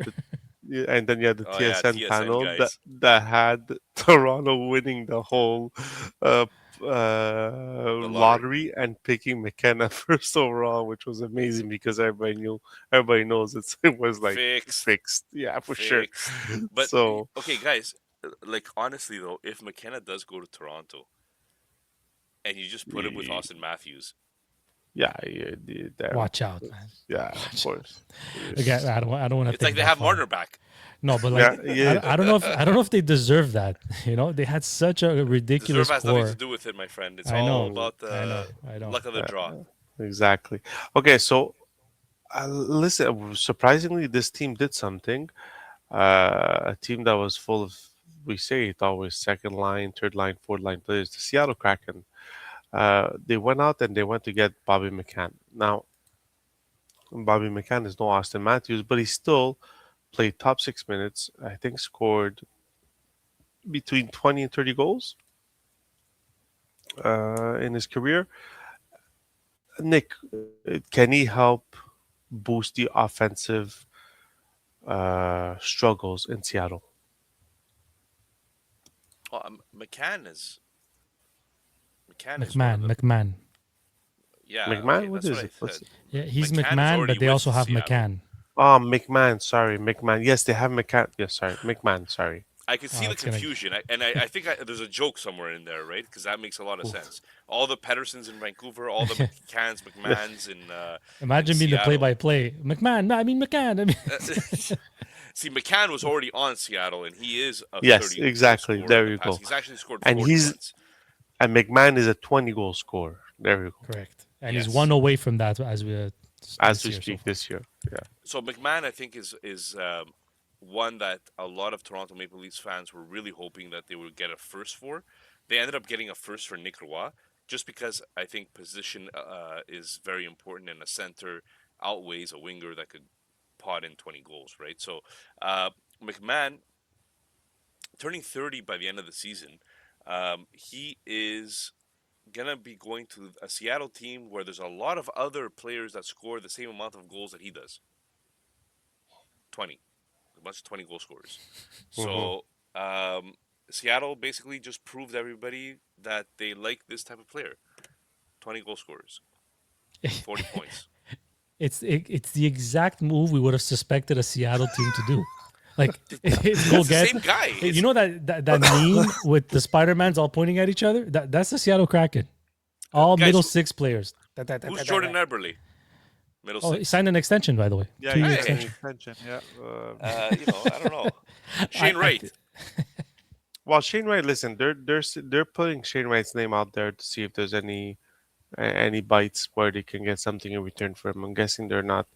Speaker 3: yeah, and then you had the
Speaker 4: Oh yeah,
Speaker 3: TSN
Speaker 4: TSN
Speaker 3: panel that
Speaker 4: guys.
Speaker 3: had Toronto winning the whole uh,
Speaker 4: The lottery.
Speaker 3: lottery and picking McKenna first overall, which was amazing because everybody knows it was like
Speaker 4: Fixed.
Speaker 3: fixed, yeah, for sure.
Speaker 4: Fixed. But
Speaker 3: So
Speaker 4: okay, guys, like honestly though, if McKenna does go to Toronto and you just put him with
Speaker 3: y-
Speaker 4: Austin Matthews,
Speaker 3: yeah, yeah,
Speaker 2: Watch out, man.
Speaker 3: yeah, of
Speaker 2: Watch out.
Speaker 3: course.
Speaker 2: Again, I don't want to
Speaker 4: it's like
Speaker 2: think
Speaker 4: they
Speaker 2: that
Speaker 4: have
Speaker 2: far.
Speaker 4: Marner back.
Speaker 2: No, but
Speaker 3: Yeah,
Speaker 2: like
Speaker 3: yeah.
Speaker 2: I don't know if they deserve that. You know, they had such a
Speaker 4: Deserve
Speaker 2: ridiculous
Speaker 4: has nothing to
Speaker 2: core.
Speaker 4: do with it, my friend. It's
Speaker 2: I
Speaker 4: all
Speaker 2: know,
Speaker 3: Mm,
Speaker 4: about the
Speaker 2: I know.
Speaker 4: luck of the draw.
Speaker 3: exactly. Okay, so listen. Surprisingly, this team did something. A team that was full of, we say it always, second line, third line, fourth line players, the Seattle Kraken. They went out and they went to get Bobby McCann. Now, Bobby McCann is no Austin Matthews, but he still played top 6 minutes. I think scored between 20 and 30 goals in his career. Nick, can he help boost the offensive? struggles in Seattle?
Speaker 4: Well, McCann is one of
Speaker 2: McMahon,
Speaker 4: the.
Speaker 2: McMahon.
Speaker 4: Yeah, okay,
Speaker 3: McMahon, what
Speaker 4: that's what
Speaker 3: is
Speaker 4: I
Speaker 3: it?
Speaker 4: said.
Speaker 3: What's it?
Speaker 2: Yeah, he's
Speaker 4: McCann is
Speaker 2: McMahon, but
Speaker 4: already
Speaker 2: they
Speaker 4: with
Speaker 2: also have
Speaker 4: Seattle.
Speaker 2: McCann.
Speaker 3: Oh, McMahon. Sorry, McMahon. Yes, they have McCann. Yes, sorry, McMahon. Sorry.
Speaker 4: I can see
Speaker 2: Oh,
Speaker 4: the
Speaker 2: it's gonna.
Speaker 4: confusion, I think there's a joke somewhere in there, right? Because that makes a lot of
Speaker 3: Oof.
Speaker 4: sense. All the Pedersons in Vancouver, all the McCanns, McMahons in
Speaker 2: Imagine being the
Speaker 4: Seattle.
Speaker 2: play-by-play. McMahon. I mean McCann. I mean.
Speaker 4: See, McCann was already on Seattle, and he is a
Speaker 3: Yes,
Speaker 4: 30-goal
Speaker 3: exactly.
Speaker 4: scorer in
Speaker 3: There
Speaker 4: the
Speaker 3: you
Speaker 4: past.
Speaker 3: go.
Speaker 4: He's actually scored
Speaker 3: And
Speaker 4: 40
Speaker 3: he's
Speaker 4: once.
Speaker 3: and McMahon is a 20 goal scorer. There you go.
Speaker 2: Correct. And he's
Speaker 4: Yes.
Speaker 2: one away from that as we
Speaker 3: As
Speaker 2: this
Speaker 3: we
Speaker 2: year so
Speaker 3: speak
Speaker 2: far.
Speaker 3: this year. Yeah.
Speaker 4: So McMahon, I think, is one that a lot of Toronto Maple Leafs fans were really hoping that they would get a first for. They ended up getting a first for Nick Roy, just because I think position is very important, and a center outweighs a winger that could pot in 20 goals, right? So McMahon turning 30 by the end of the season, he is gonna be going to a Seattle team where there's a lot of other players that score the same amount of goals that he does. 20, a bunch of 20 goal scorers.
Speaker 3: Hmm.
Speaker 4: So Seattle basically just proved everybody that they like this type of player. 20 goal scorers, 40 points.
Speaker 2: It's the exact move we would have suspected a Seattle team to do. Like it's go
Speaker 4: That's the
Speaker 2: get.
Speaker 4: same guy.
Speaker 2: You
Speaker 4: It's
Speaker 2: know that meme with the Spider-Mans all pointing at each other? That's the Seattle Kraken. All
Speaker 4: guys.
Speaker 2: middle six players.
Speaker 4: Who's Jordan Eberle? Middle
Speaker 2: Oh, he
Speaker 4: six.
Speaker 2: signed an extension, by the way.
Speaker 5: Yeah, he
Speaker 2: 2 year
Speaker 5: signed an
Speaker 4: Hey,
Speaker 2: extension.
Speaker 5: extension. Yeah.
Speaker 4: I don't know. Shane
Speaker 2: I
Speaker 4: Wright.
Speaker 3: Well, Shane Wright. Listen, they're putting Shane Wright's name out there to see if there's any bites where they can get something in return for him. I'm guessing they're not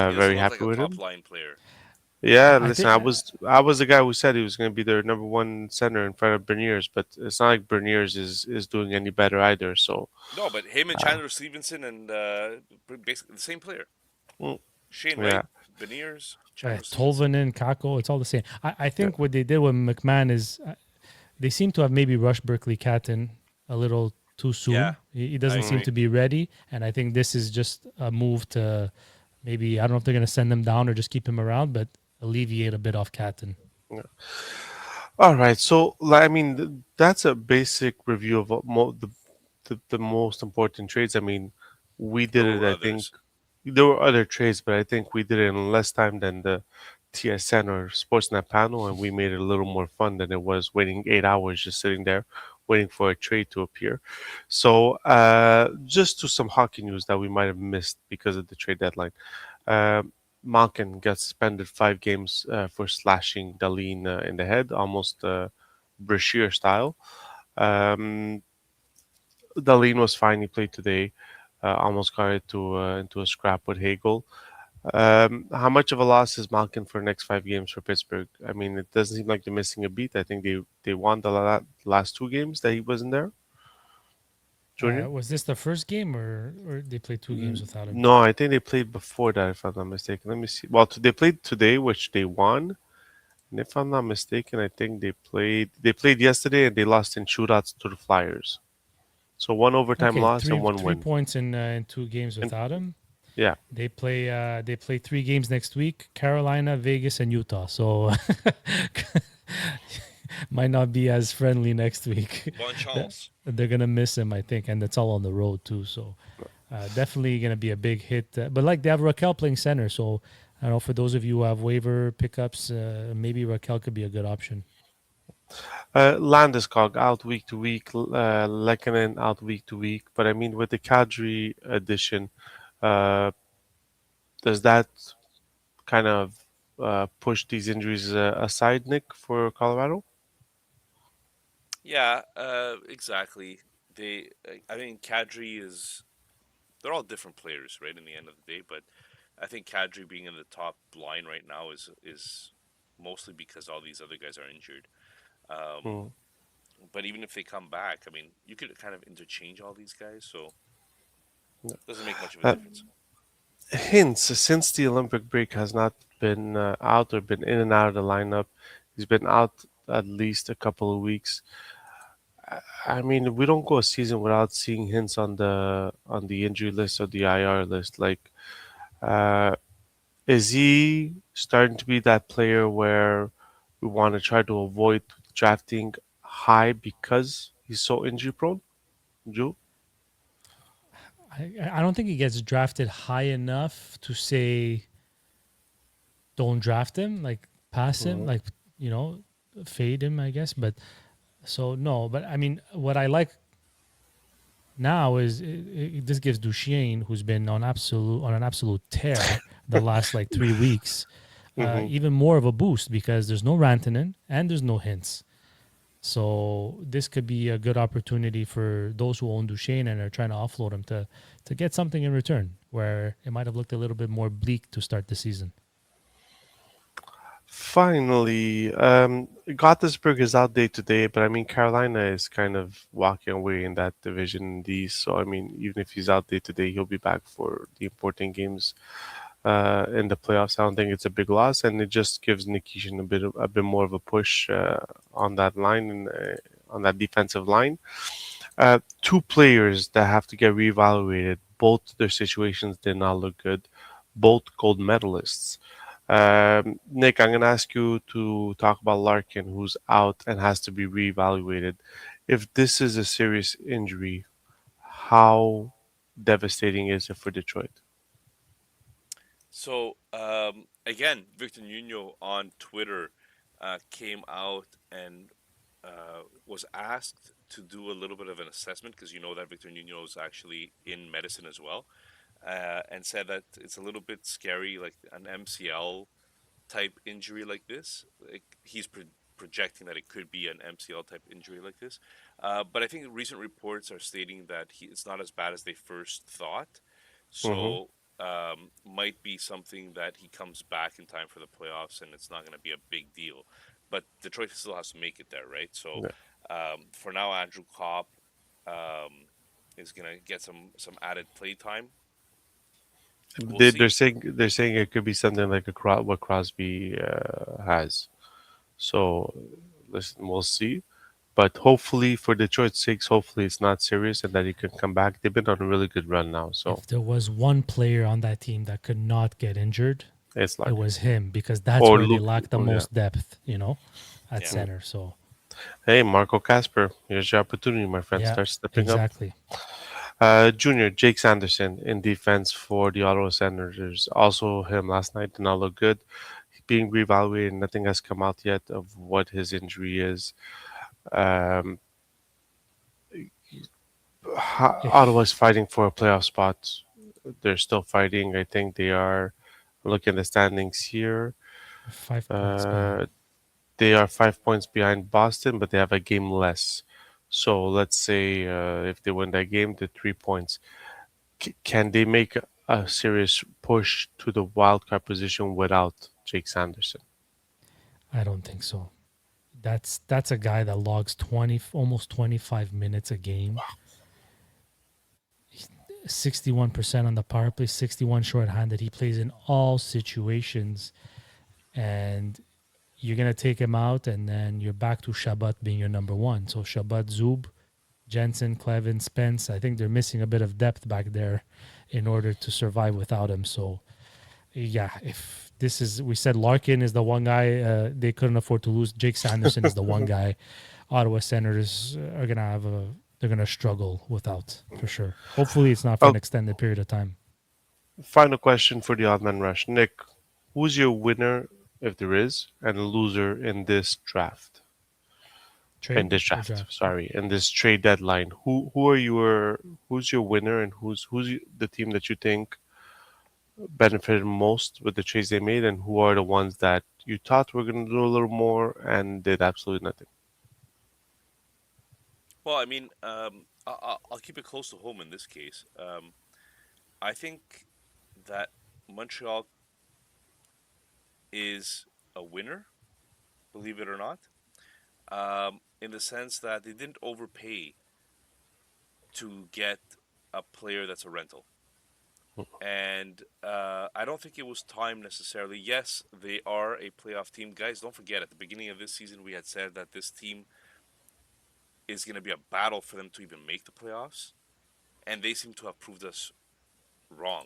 Speaker 4: He doesn't
Speaker 3: very
Speaker 4: look like
Speaker 3: happy
Speaker 4: a
Speaker 3: with
Speaker 4: top
Speaker 3: him.
Speaker 4: line player.
Speaker 3: Yeah,
Speaker 2: I
Speaker 3: listen,
Speaker 2: think
Speaker 3: I was the guy who said he was going to be their number one center in front of Berniers, but it's not like Berniers is doing any better either. So,
Speaker 4: No, but him and
Speaker 3: uh,
Speaker 4: Chandler Stevenson and basically the same player.
Speaker 3: mm,
Speaker 4: Shane Wright,
Speaker 3: yeah,
Speaker 4: Beniers, Chandler Stevenson.
Speaker 2: Tolvanen, Kako, it's all the same. I
Speaker 3: yeah,
Speaker 2: think what they did with McMahon is they seem to have maybe rushed Berkeley Catton a little too
Speaker 4: Yeah,
Speaker 2: soon. He
Speaker 4: I
Speaker 2: doesn't seem
Speaker 4: agree.
Speaker 2: to be ready, and I think this is just a move to maybe I don't know if they're going to send him down or just keep him around, but alleviate a bit off Catton.
Speaker 3: yeah. All right. So, I mean, that's a basic review of the most important trades. I mean, we
Speaker 4: There
Speaker 3: did it.
Speaker 4: were
Speaker 3: I think
Speaker 4: others.
Speaker 3: there were other trades, but I think we did it in less time than the TSN or Sportsnet panel, and we made it a little more fun than it was waiting 8 hours just sitting there waiting for a trade to appear. So, just to some hockey news that we might have missed because of the trade deadline. Uh, Malkin got suspended 5 games for slashing Darlene in the head, almost Brashear style. Um, Darlene was fine. He played today. Almost got into a scrap with Hagel. How much of a loss is Malkin for the next 5 games for Pittsburgh? I mean, it doesn't seem like they're missing a beat. I think they won the last 2 games that he wasn't there. Junior?
Speaker 2: Was this the first game, or they played 2 games without him?
Speaker 3: No, I think they played before that, if I'm not mistaken. Let me see. Well, they played today, which they won. And if I'm not mistaken, I think they played yesterday and they lost in shootouts to the Flyers. So one overtime
Speaker 2: Okay,
Speaker 3: loss and one
Speaker 2: three
Speaker 3: win.
Speaker 2: points in 2 games
Speaker 3: And
Speaker 2: without him.
Speaker 3: yeah,
Speaker 2: They play 3 games next week: Carolina, Vegas, and Utah. So might not be as friendly next week.
Speaker 4: Bon
Speaker 2: That-
Speaker 4: chance.
Speaker 2: They're gonna miss him, I think, and that's all on the road too. So definitely gonna be a big hit. But like they have Raquel playing center, so I don't know for those of you who have waiver pickups, maybe Raquel could be a good option.
Speaker 3: Landeskog out week to week. Lekanen out week to week. But I mean, with the Kadri addition, uh, does that kind of push these injuries aside, Nick, for Colorado?
Speaker 4: Yeah, exactly. I think Kadri is. They're all different players, right? In the end of the day, but I think Kadri being in the top line right now is mostly because all these other guys are injured. Um,
Speaker 3: Hmm.
Speaker 4: but even if they come back, I mean, you could kind of interchange all these guys, so it doesn't make much of a
Speaker 3: Uh,
Speaker 4: difference.
Speaker 3: Hints since the Olympic break has not been out or been in and out of the lineup. He's been out at least a couple of weeks. I mean, we don't go a season without seeing hints on the injury list or the IR list. Like, uh, Is he starting to be that player where we want to try to avoid drafting high because he's so injury prone? Joe?
Speaker 2: I don't think he gets drafted high enough to say don't draft him, like pass him,
Speaker 3: Hmm.
Speaker 2: like you know, fade him, I guess. But so no, but I mean, what I like now is this gives Duchesne, who's been on an absolute tear the last like 3 weeks,
Speaker 3: Hmm.
Speaker 2: even more of a boost because there's no Rantanen and there's no Hints. So this could be a good opportunity for those who own Duchesne and are trying to offload him to get something in return, where it might have looked a little bit more bleak to start the season.
Speaker 3: Finally, Gothenburg is out day today, but I mean Carolina is kind of walking away in that division D. So I mean, even if he's out day today, he'll be back for the important games in the playoffs. I don't think it's a big loss, and it just gives Nikishin a bit more of a push on that line and on that defensive line. Two players that have to get reevaluated. Both their situations did not look good. Both gold medalists. Nick, I'm going to ask you to talk about Larkin, who's out and has to be reevaluated. If this is a serious injury, how devastating is it for Detroit?
Speaker 4: So again, Victor Nuno on Twitter came out and was asked to do a little bit of an assessment because you know that Victor Nuno is actually in medicine as well, and said that it's a little bit scary, like an MCL type injury like this. Like he's projecting that it could be an MCL type injury like this. But I think recent reports are stating that it's not as bad as they first thought.
Speaker 3: Mm-hmm.
Speaker 4: So might be something that he comes back in time for the playoffs, and it's not going to be a big deal. But Detroit still has to make it there, right? So
Speaker 3: Yeah.
Speaker 4: for now, Andrew Kopp is going to get some added play time. We'll
Speaker 3: They're
Speaker 4: see.
Speaker 3: saying it could be something like what Crosby has. So listen, we'll see. But hopefully, for Detroit's sakes, hopefully it's not serious and that he can come back. They've been on a really good run now, so
Speaker 2: If there was one player on that team that could not get injured,
Speaker 3: it's
Speaker 2: it
Speaker 3: lucky.
Speaker 2: was him because that's
Speaker 3: Or
Speaker 2: where they
Speaker 3: Luke,
Speaker 2: lack the
Speaker 3: oh yeah.
Speaker 2: most depth, at
Speaker 4: Yeah.
Speaker 3: Mm.
Speaker 2: center. So
Speaker 3: Hey, Marco Casper, here's your opportunity, my friend.
Speaker 2: yeah,
Speaker 3: Start stepping up.
Speaker 2: exactly.
Speaker 3: Junior, Jake Sanderson in defense for the Ottawa Senators. Also, him last night did not look good. Being reevaluated, nothing has come out yet of what his injury is. Um, Ottawa's
Speaker 2: If
Speaker 3: fighting for a playoff spot. They're still fighting. I think they are. Looking at the standings here.
Speaker 2: 5 points behind.
Speaker 3: Uh, they are 5 points behind Boston, but they have a game less. So let's say if they win that game, they're 3 points. Can they make a serious push to the wild card position without Jake Sanderson?
Speaker 2: I don't think so. That's a guy that logs 20 almost 25 minutes a game. 61% on the power play, 61 shorthanded. He plays in all situations, and you're gonna take him out, and then you're back to Shabbat being your number one. So Shabbat, Zub, Jensen, Clevin, Spence. I think they're missing a bit of depth back there in order to survive without him. So yeah, if this is we said Larkin is the one guy they couldn't afford to lose. Jake Sanderson is the one guy Ottawa Senators are gonna have a they're gonna struggle without for sure. Hopefully, it's not for
Speaker 3: Oh,
Speaker 2: an extended period of time.
Speaker 3: final question for the Odd Man Rush. Nick, who's your winner, if there is, and loser in this draft? In
Speaker 2: Trade
Speaker 3: this
Speaker 2: or
Speaker 3: draft,
Speaker 2: draft?
Speaker 3: sorry, in this trade deadline. Who's your winner and who's the team that you think benefited most with the trades they made, and who are the ones that you thought were going to do a little more and did absolutely nothing?
Speaker 4: Well, I mean, I'll keep it close to home in this case. I think that Montreal is a winner, believe it or not, in the sense that they didn't overpay to get a player that's a rental. And I don't think it was time necessarily. Yes, they are a playoff team. Guys, don't forget, at the beginning of this season, we had said that this team is going to be a battle for them to even make the playoffs. And they seem to have proved us wrong.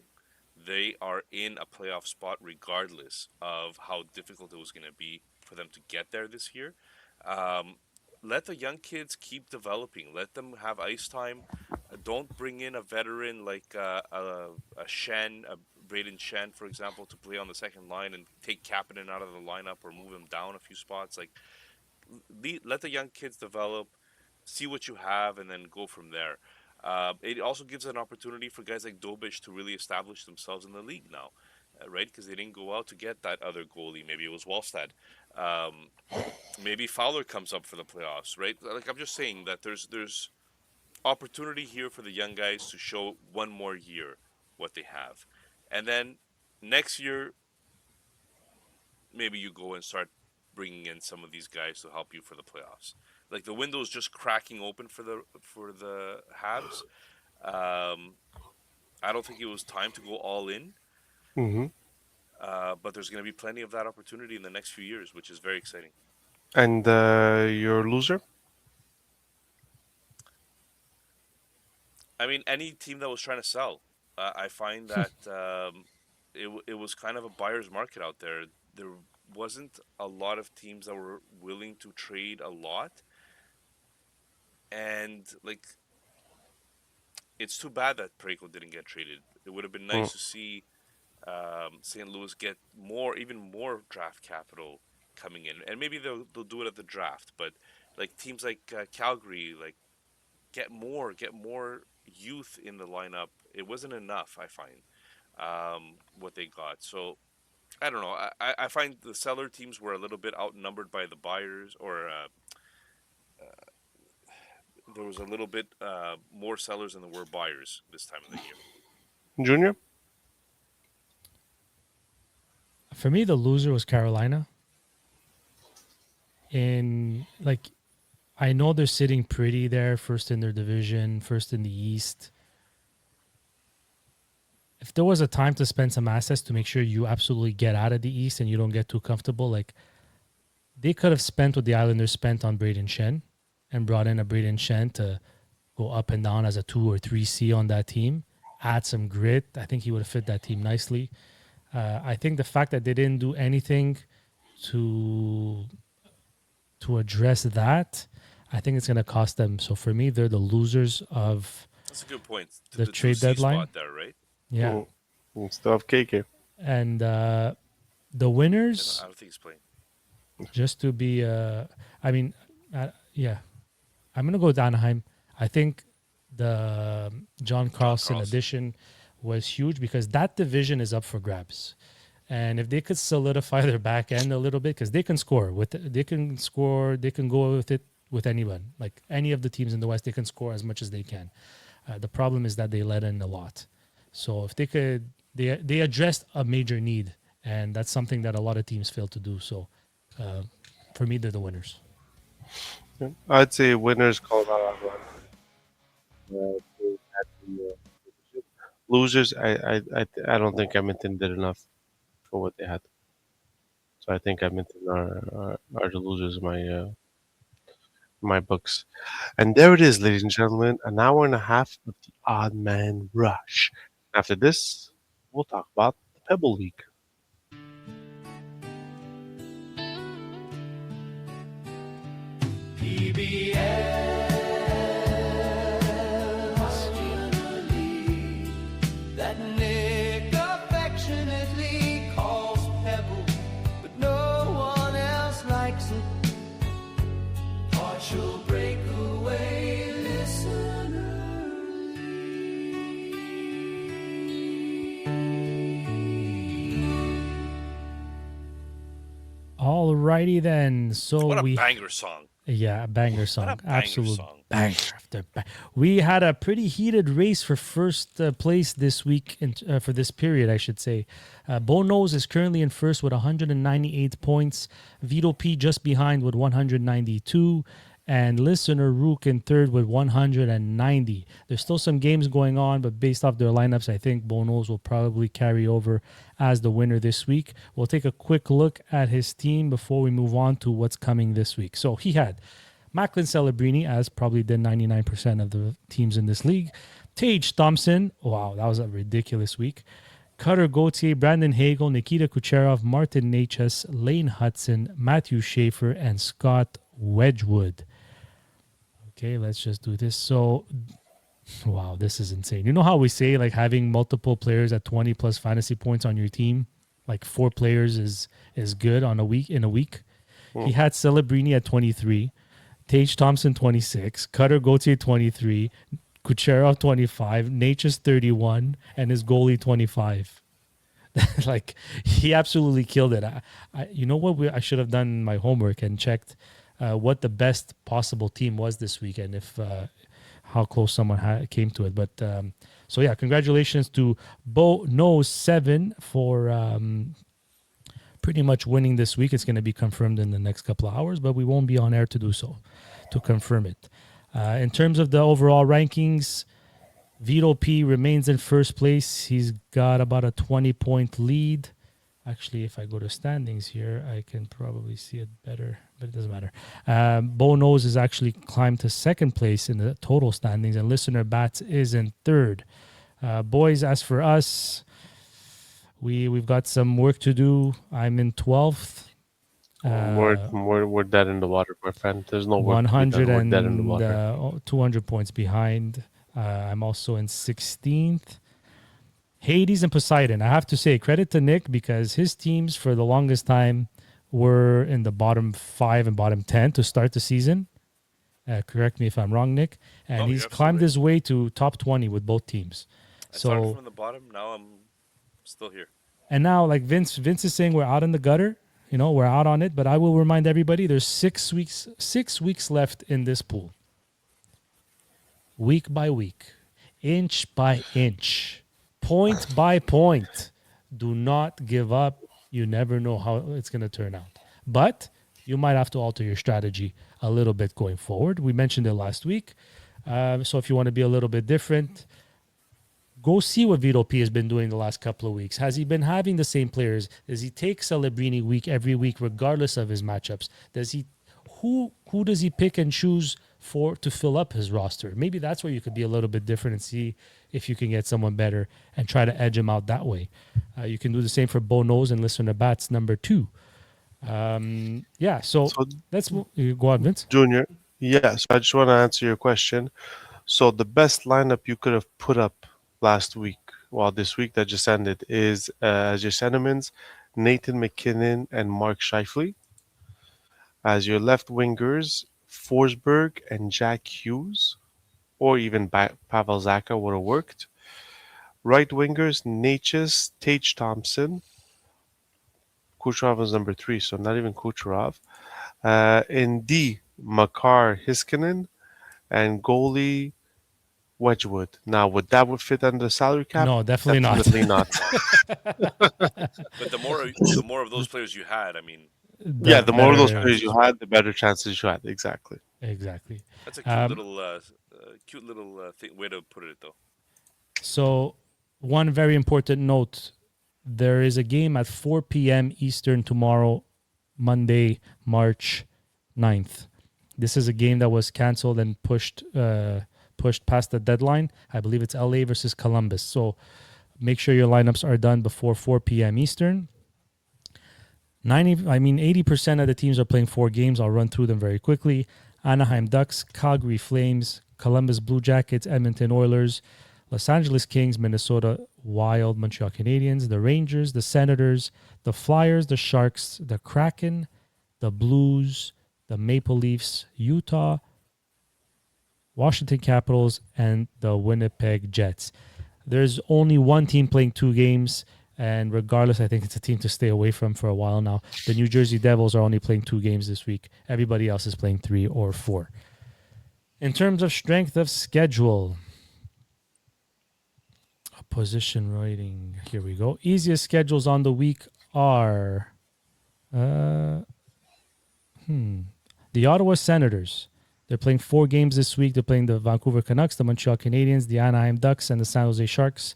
Speaker 4: they are in a playoff spot regardless of how difficult it was going to be for them to get there this year. Um, let the young kids keep developing. Let them have ice time. Don't bring in a veteran like a Shen, a Braden Shen, for example, to play on the second line and take Kapanen out of the lineup or move him down a few spots. Like, let the young kids develop, see what you have, and then go from there. It also gives an opportunity for guys like Dobish to really establish themselves in the league now, right? Because they didn't go out to get that other goalie. Maybe it was Wallstad. Um, Maybe Fowler comes up for the playoffs, right? Like, I'm just saying that there's opportunity here for the young guys to show one more year what they have, and then next year maybe you go and start bringing in some of these guys to help you for the playoffs. Like, the window's just cracking open for the Habs. Um, I don't think it was time to go all in,
Speaker 3: Hmm.
Speaker 4: but there's going to be plenty of that opportunity in the next few years, which is very exciting.
Speaker 3: And your loser?
Speaker 4: I mean, any team that was trying to sell, I find that it was kind of a buyer's market out there. There wasn't a lot of teams that were willing to trade a lot, and like, it's too bad that Pareko didn't get traded. It would have been
Speaker 3: Mm.
Speaker 4: nice to see St. Louis get more, even more draft capital coming in, and maybe they'll do it at the draft. But like teams like Calgary, like get more youth in the lineup. It wasn't enough, I find, what they got. So I don't know. I find the seller teams were a little bit outnumbered by the buyers, or there was a little bit more sellers than there were buyers this time of the year.
Speaker 3: Junior?
Speaker 2: For me, the loser was Carolina. In like, I know they're sitting pretty there, first in their division, first in the East. If there was a time to spend some assets to make sure you absolutely get out of the East and you don't get too comfortable, like they could have spent what the Islanders spent on Braden Shen and brought in a Braden Shen to go up and down as a 2 or 3C on that team, add some grit. I think he would have fit that team nicely. I think the fact that they didn't do anything to address that, I think it's going to cost them. So for me, they're the losers of
Speaker 4: That's a good point. To
Speaker 2: the
Speaker 4: the
Speaker 2: trade
Speaker 4: 2C
Speaker 2: deadline.
Speaker 4: spot there, right?
Speaker 2: Yeah.
Speaker 3: Mm. And stuff, KK.
Speaker 2: And the
Speaker 4: I
Speaker 2: winners,
Speaker 4: don't think he's playing.
Speaker 2: just to be, yeah, I'm going to go with Anaheim. I think the John Carlson
Speaker 4: Carlson.
Speaker 2: addition was huge because that division is up for grabs. And if they could solidify their back end a little bit, because they can score, they can go with it with anyone. Like any of the teams in the West, they can score as much as they can. The problem is that they let in a lot. So if they could, they addressed a major need, and that's something that a lot of teams fail to do. So for me, they're the winners.
Speaker 3: Yeah. I'd say winners Colorado Avalanche. They had the leadership. Losers, I don't think Edmonton did enough for what they had. So I think Edmonton are the losers in my books. And there it is, ladies and gentlemen, an hour and a half of the Odd Man Rush. After this, we'll talk about the Pebble League.
Speaker 5: PBL League, that Nick affectionately calls Pebble, but no one else likes it. Partial breakaway listener
Speaker 2: Alrighty then. So
Speaker 4: What a
Speaker 2: we
Speaker 4: banger song!
Speaker 2: Yeah, a banger song.
Speaker 4: banger
Speaker 2: Absolute
Speaker 4: song.
Speaker 2: banger after banger. We had a pretty heated race for first place this week, for this period, I should say. Bonos is currently in first with 198 points. Vito P just behind with 192. And Listener Rook in third with 190. There's still some games going on, but based off their lineups, I think Bonos will probably carry over as the winner this week. We'll take a quick look at his team before we move on to what's coming this week. So he had Macklin Celebrini, as probably did 99% of the teams in this league. Tage Thompson, wow, that was a ridiculous week. Cutter Gauthier, Brandon Hagel, Nikita Kucherov, Martin Necas, Lane Hudson, Matthew Schaefer, and Scott Wedgwood. Okay, let's just do this. So, wow, this is insane. You know how we say like having multiple players at 20 plus fantasy points on your team, like 4 players is good on a week in a week. He had Celebrini at 23, Tage Thompson 26, Cutter Gauthier 23, Kucherov 25, Nature's 31, and his goalie 25. Like he absolutely killed it. You know what? I should have done my homework and checked what the best possible team was this weekend, if how close someone came to it. But so yeah, congratulations to Bo Knows 7 for pretty much winning this week. It's going to be confirmed in the next couple of hours, but we won't be on air to do so, to confirm it. In terms of the overall rankings, Vito P remains in first place. He's got about a 20-point lead. Actually, if I go to standings here, I can probably see it better, but it doesn't matter. Bo Knows has actually climbed to second place in the total standings, and Listener Bats is in third. Boys, as for us, we've got some work to do. I'm in 12th.
Speaker 3: We're dead in the water, my friend. There's no work
Speaker 2: 100
Speaker 3: to be done. We're dead in the water.
Speaker 2: and 200 points behind. I'm also in 16th. Hades and Poseidon. I have to say credit to Nick because his teams for the longest time were in the bottom 5 and bottom 10 to start the season. Correct me if I'm wrong, Nick. And he's climbed his way to top 20 with both teams.
Speaker 4: I started from the bottom. Now I'm still here.
Speaker 2: And now, like Vince is saying, we're out in the gutter. You know, we're out on it. But I will remind everybody, there's 6 weeks left in this pool. Week by week, inch by inch, point by point. Do not give up. You never know how it's going to turn out. But you might have to alter your strategy a little bit going forward. We mentioned it last week. So if you want to be a little bit different, go see what Vito P has been doing the last couple of weeks. Has he been having the same players? Does he take Celebrini every week, regardless of his matchups? Who does he pick and choose to fill up his roster? Maybe that's where you could be a little bit different and see if you can get someone better and try to edge him out that way. You can do the same for Bo Knows and Listener Bats number 2. So let's go on, Vince.
Speaker 3: Junior, yes, I just want to answer your question. So the best lineup you could have put up last week, this week that just ended, is as your centermans, Nathan McKinnon and Mark Scheifele. As your left wingers, Forsberg and Jack Hughes, or even Pavel Zacha would have worked. Right wingers, Necas, Tage Thompson. Kucherov was number 3, so not even Kucherov. In D, Makar Hiskinen, and goalie Wedgwood. Now, would that fit under the salary cap?
Speaker 2: No, definitely not.
Speaker 3: Definitely not.
Speaker 4: But the more of those players you had, I mean,
Speaker 3: the more of those players you had, the better chances you had. Exactly.
Speaker 4: That's a cute little way to put it, though.
Speaker 2: So, one very important note: there is a game at 4 p.m. Eastern tomorrow, Monday, March 9th. This is a game that was canceled and pushed past the deadline. I believe it's LA versus Columbus. So, make sure your lineups are done before 4 p.m. Eastern. 80% of the teams are playing 4 games. I'll run through them very quickly. Anaheim Ducks, Calgary Flames, Columbus Blue Jackets, Edmonton Oilers, Los Angeles Kings, Minnesota Wild, Montreal Canadiens, the Rangers, the Senators, the Flyers, the Sharks, the Kraken, the Blues, the Maple Leafs, Utah, Washington Capitals, and the Winnipeg Jets. There's only one team playing 2 games. And regardless, I think it's a team to stay away from for a while now. The New Jersey Devils are only playing 2 games this week. Everybody else is playing 3 or 4. In terms of strength of schedule, position rating, here we go. Easiest schedules on the week are the Ottawa Senators. They're playing 4 games this week. They're playing the Vancouver Canucks, the Montreal Canadiens, the Anaheim Ducks, and the San Jose Sharks.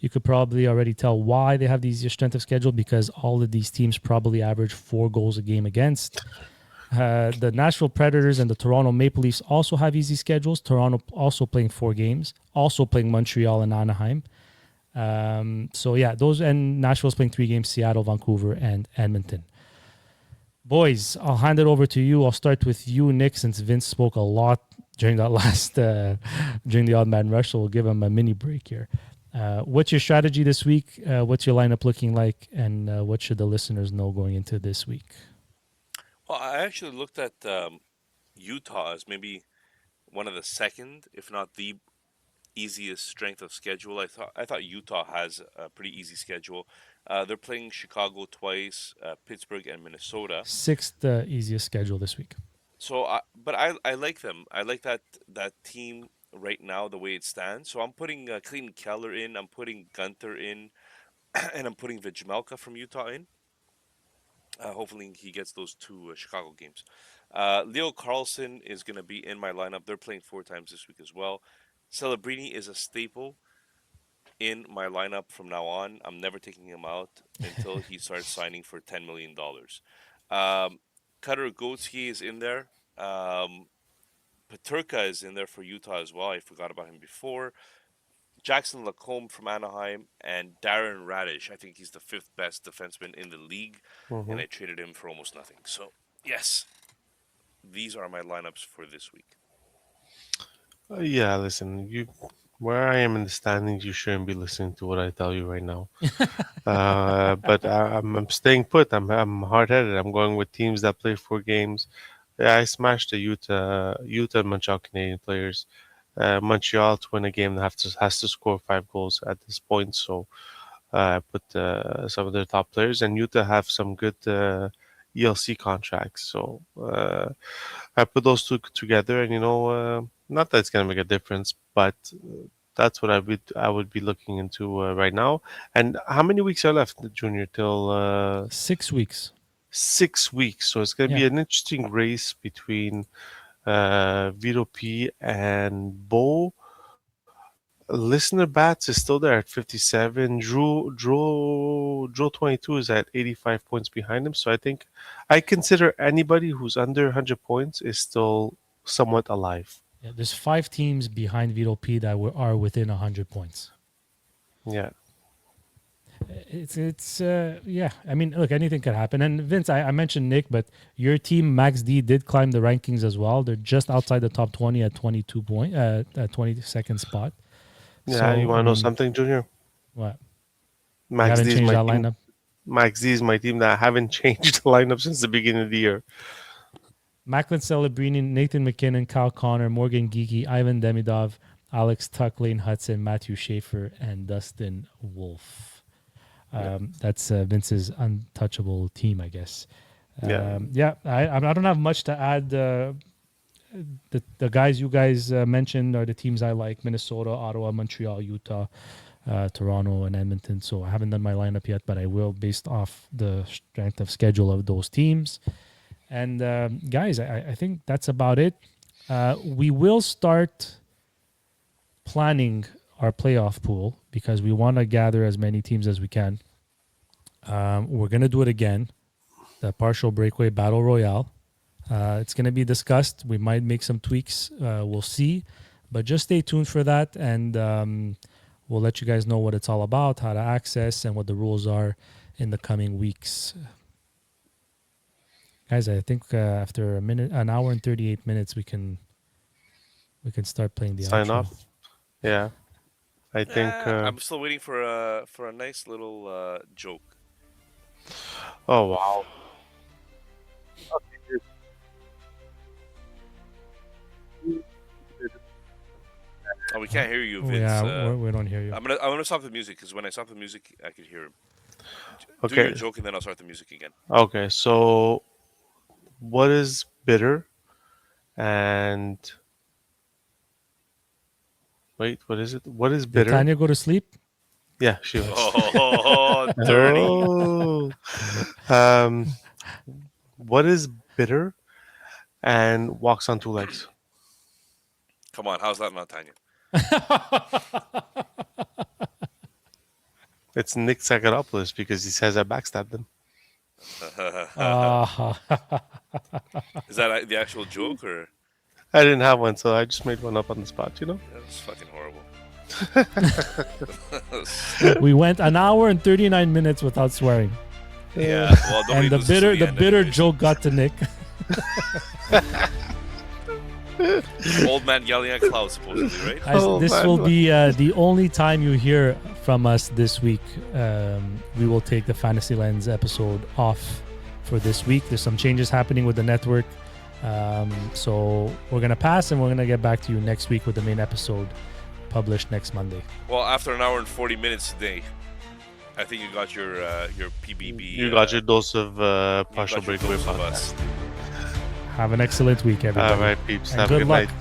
Speaker 2: You could probably already tell why they have the easier strength of schedule, because all of these teams probably average 4 goals a game against. The Nashville Predators and the Toronto Maple Leafs also have easy schedules. Toronto also playing 4 games, also playing Montreal and Anaheim. So yeah, those, and Nashville's playing 3 games: Seattle, Vancouver, and Edmonton. Boys, I'll hand it over to you. I'll start with you, Nick, since Vince spoke a lot during that last during the odd man rush. So we'll give him a mini break here. What's your strategy this week? What's your lineup looking like, and what should the listeners know going into this week?
Speaker 4: Well, I actually looked at Utah as maybe one of the second, if not the easiest strength of schedule. I thought Utah has a pretty easy schedule. They're playing Chicago twice, Pittsburgh and Minnesota.
Speaker 2: Sixth easiest schedule this week.
Speaker 4: So, but I like them. I like that team right now the way it stands. So I'm putting Clayton Keller in. I'm putting Gunther in, and I'm putting Vijmelka from Utah in. Hopefully he gets those two Chicago games. Leo Carlson is going to be in my lineup. They're playing 4 times this week as well. Celebrini is a staple in my lineup from now on. I'm never taking him out until he starts signing for $10 million. Cutter Gauthier is in there. Paterka is in there for Utah as well. I forgot about him before. Jackson Lacombe from Anaheim and Darren Radish. I think he's the fifth best defenseman in the league, and I traded him for almost nothing. So, yes, these are my lineups for this week.
Speaker 3: Yeah, listen, you where I am in the standings, you shouldn't be listening to what I tell you right now. But I'm staying put. I'm hard headed. I'm going with teams that play 4 games. Yeah, I smashed the Utah and Montreal Canadian players. Montreal to win a game has to score 5 goals at this point. So I put some of their top players, and Utah have some good ELC contracts. So I put those two together, and not that it's gonna make a difference, but that's what I would be looking into right now. And how many weeks are left, Junior, till
Speaker 2: 6 weeks.
Speaker 3: 6 weeks? So it's gonna
Speaker 2: Yeah.
Speaker 3: be an interesting race between Vito P and Bo. Listener Bats is still there at 57. Drew 22 is at 85 points behind him. So I think I consider anybody who's under 100 points is still somewhat alive.
Speaker 2: Yeah, there's 5 teams behind Vito P that are within 100 points.
Speaker 3: Yeah.
Speaker 2: It's yeah. I mean, look, anything could happen. And Vince, I mentioned Nick, but your team Max D did climb the rankings as well. They're just outside the top 20 at 22nd spot.
Speaker 3: Yeah,
Speaker 2: So,
Speaker 3: you want
Speaker 2: I
Speaker 3: to know
Speaker 2: mean,
Speaker 3: something, Junior?
Speaker 2: what? You
Speaker 3: Max
Speaker 2: haven't
Speaker 3: D is
Speaker 2: changed
Speaker 3: my
Speaker 2: that
Speaker 3: team.
Speaker 2: lineup.
Speaker 3: Max D is my team that I haven't changed the lineup since the beginning of the year.
Speaker 2: Macklin Celebrini, Nathan McKinnon, Kyle Connor, Morgan Geeky, Ivan Demidov, Alex Tuck, Lane Hudson, Matthew Schaefer, and Dustin Wolf. That's Vince's untouchable team, I guess.
Speaker 3: Yeah.
Speaker 2: I don't have much to add. The guys you guys mentioned are the teams I like: Minnesota, Ottawa, Montreal, Utah, Toronto, and Edmonton. So I haven't done my lineup yet, but I will based off the strength of schedule of those teams. And guys, I think that's about it. We will start planning our playoff pool because we want to gather as many teams as we can. We're going to do it again, the partial breakaway battle royale. It's going to be discussed. We might make some tweaks. We'll see. But just stay tuned for that, and we'll let you guys know what it's all about, how to access, and what the rules are in the coming weeks. Guys, I think after an hour and 38 minutes, we can start playing the
Speaker 3: Sign
Speaker 2: outro.
Speaker 3: off. Yeah. I think.
Speaker 4: I'm still waiting for a nice little joke.
Speaker 3: Oh, wow.
Speaker 4: Oh, we can't hear you,
Speaker 2: Oh,
Speaker 4: Vince.
Speaker 2: yeah, we don't hear you.
Speaker 4: I'm gonna stop the music because when I stop the music, I could hear him. Do
Speaker 3: Okay.
Speaker 4: your joke and then I'll start the music again.
Speaker 3: Okay. So, what is bitter? And wait, what is it? What is
Speaker 2: Did
Speaker 3: bitter?
Speaker 2: Tanya go to sleep?
Speaker 3: Yeah, she was.
Speaker 4: Oh, dirty!
Speaker 3: Oh. Um, what is bitter and walks on 2 legs?
Speaker 4: Come on, how's that not Tanya?
Speaker 3: It's Nick Sakaropoulos because he says I backstabbed him.
Speaker 4: Is that the actual joke or?
Speaker 3: I didn't have one, so I just made one up on the spot,
Speaker 4: That's fucking horrible.
Speaker 2: We went an hour and 39 minutes without swearing.
Speaker 4: Yeah. Well, nobody
Speaker 2: And the
Speaker 4: listens to
Speaker 2: bitter
Speaker 4: end
Speaker 2: bitter
Speaker 4: anyways.
Speaker 2: joke got to Nick.
Speaker 4: Old man yelling at clouds, supposedly, right?
Speaker 2: Guys,
Speaker 3: Oh,
Speaker 2: this
Speaker 3: man.
Speaker 2: will be the only time you hear from us this week. We will take the Fantasy Lens episode off for this week. There's some changes happening with the network. So we're going to pass and we're going to get back to you next week with the main episode published next Monday.
Speaker 4: Well, after an hour and 40 minutes today, I think you got your PBB.
Speaker 3: You got your dose of
Speaker 4: you
Speaker 3: partial
Speaker 4: got your
Speaker 3: breakaway
Speaker 4: dose of
Speaker 3: podcast.
Speaker 4: us.
Speaker 2: Have an excellent week, everybody.
Speaker 3: All right, peeps.
Speaker 2: And
Speaker 3: Have a
Speaker 2: good
Speaker 3: good
Speaker 2: luck.
Speaker 3: night.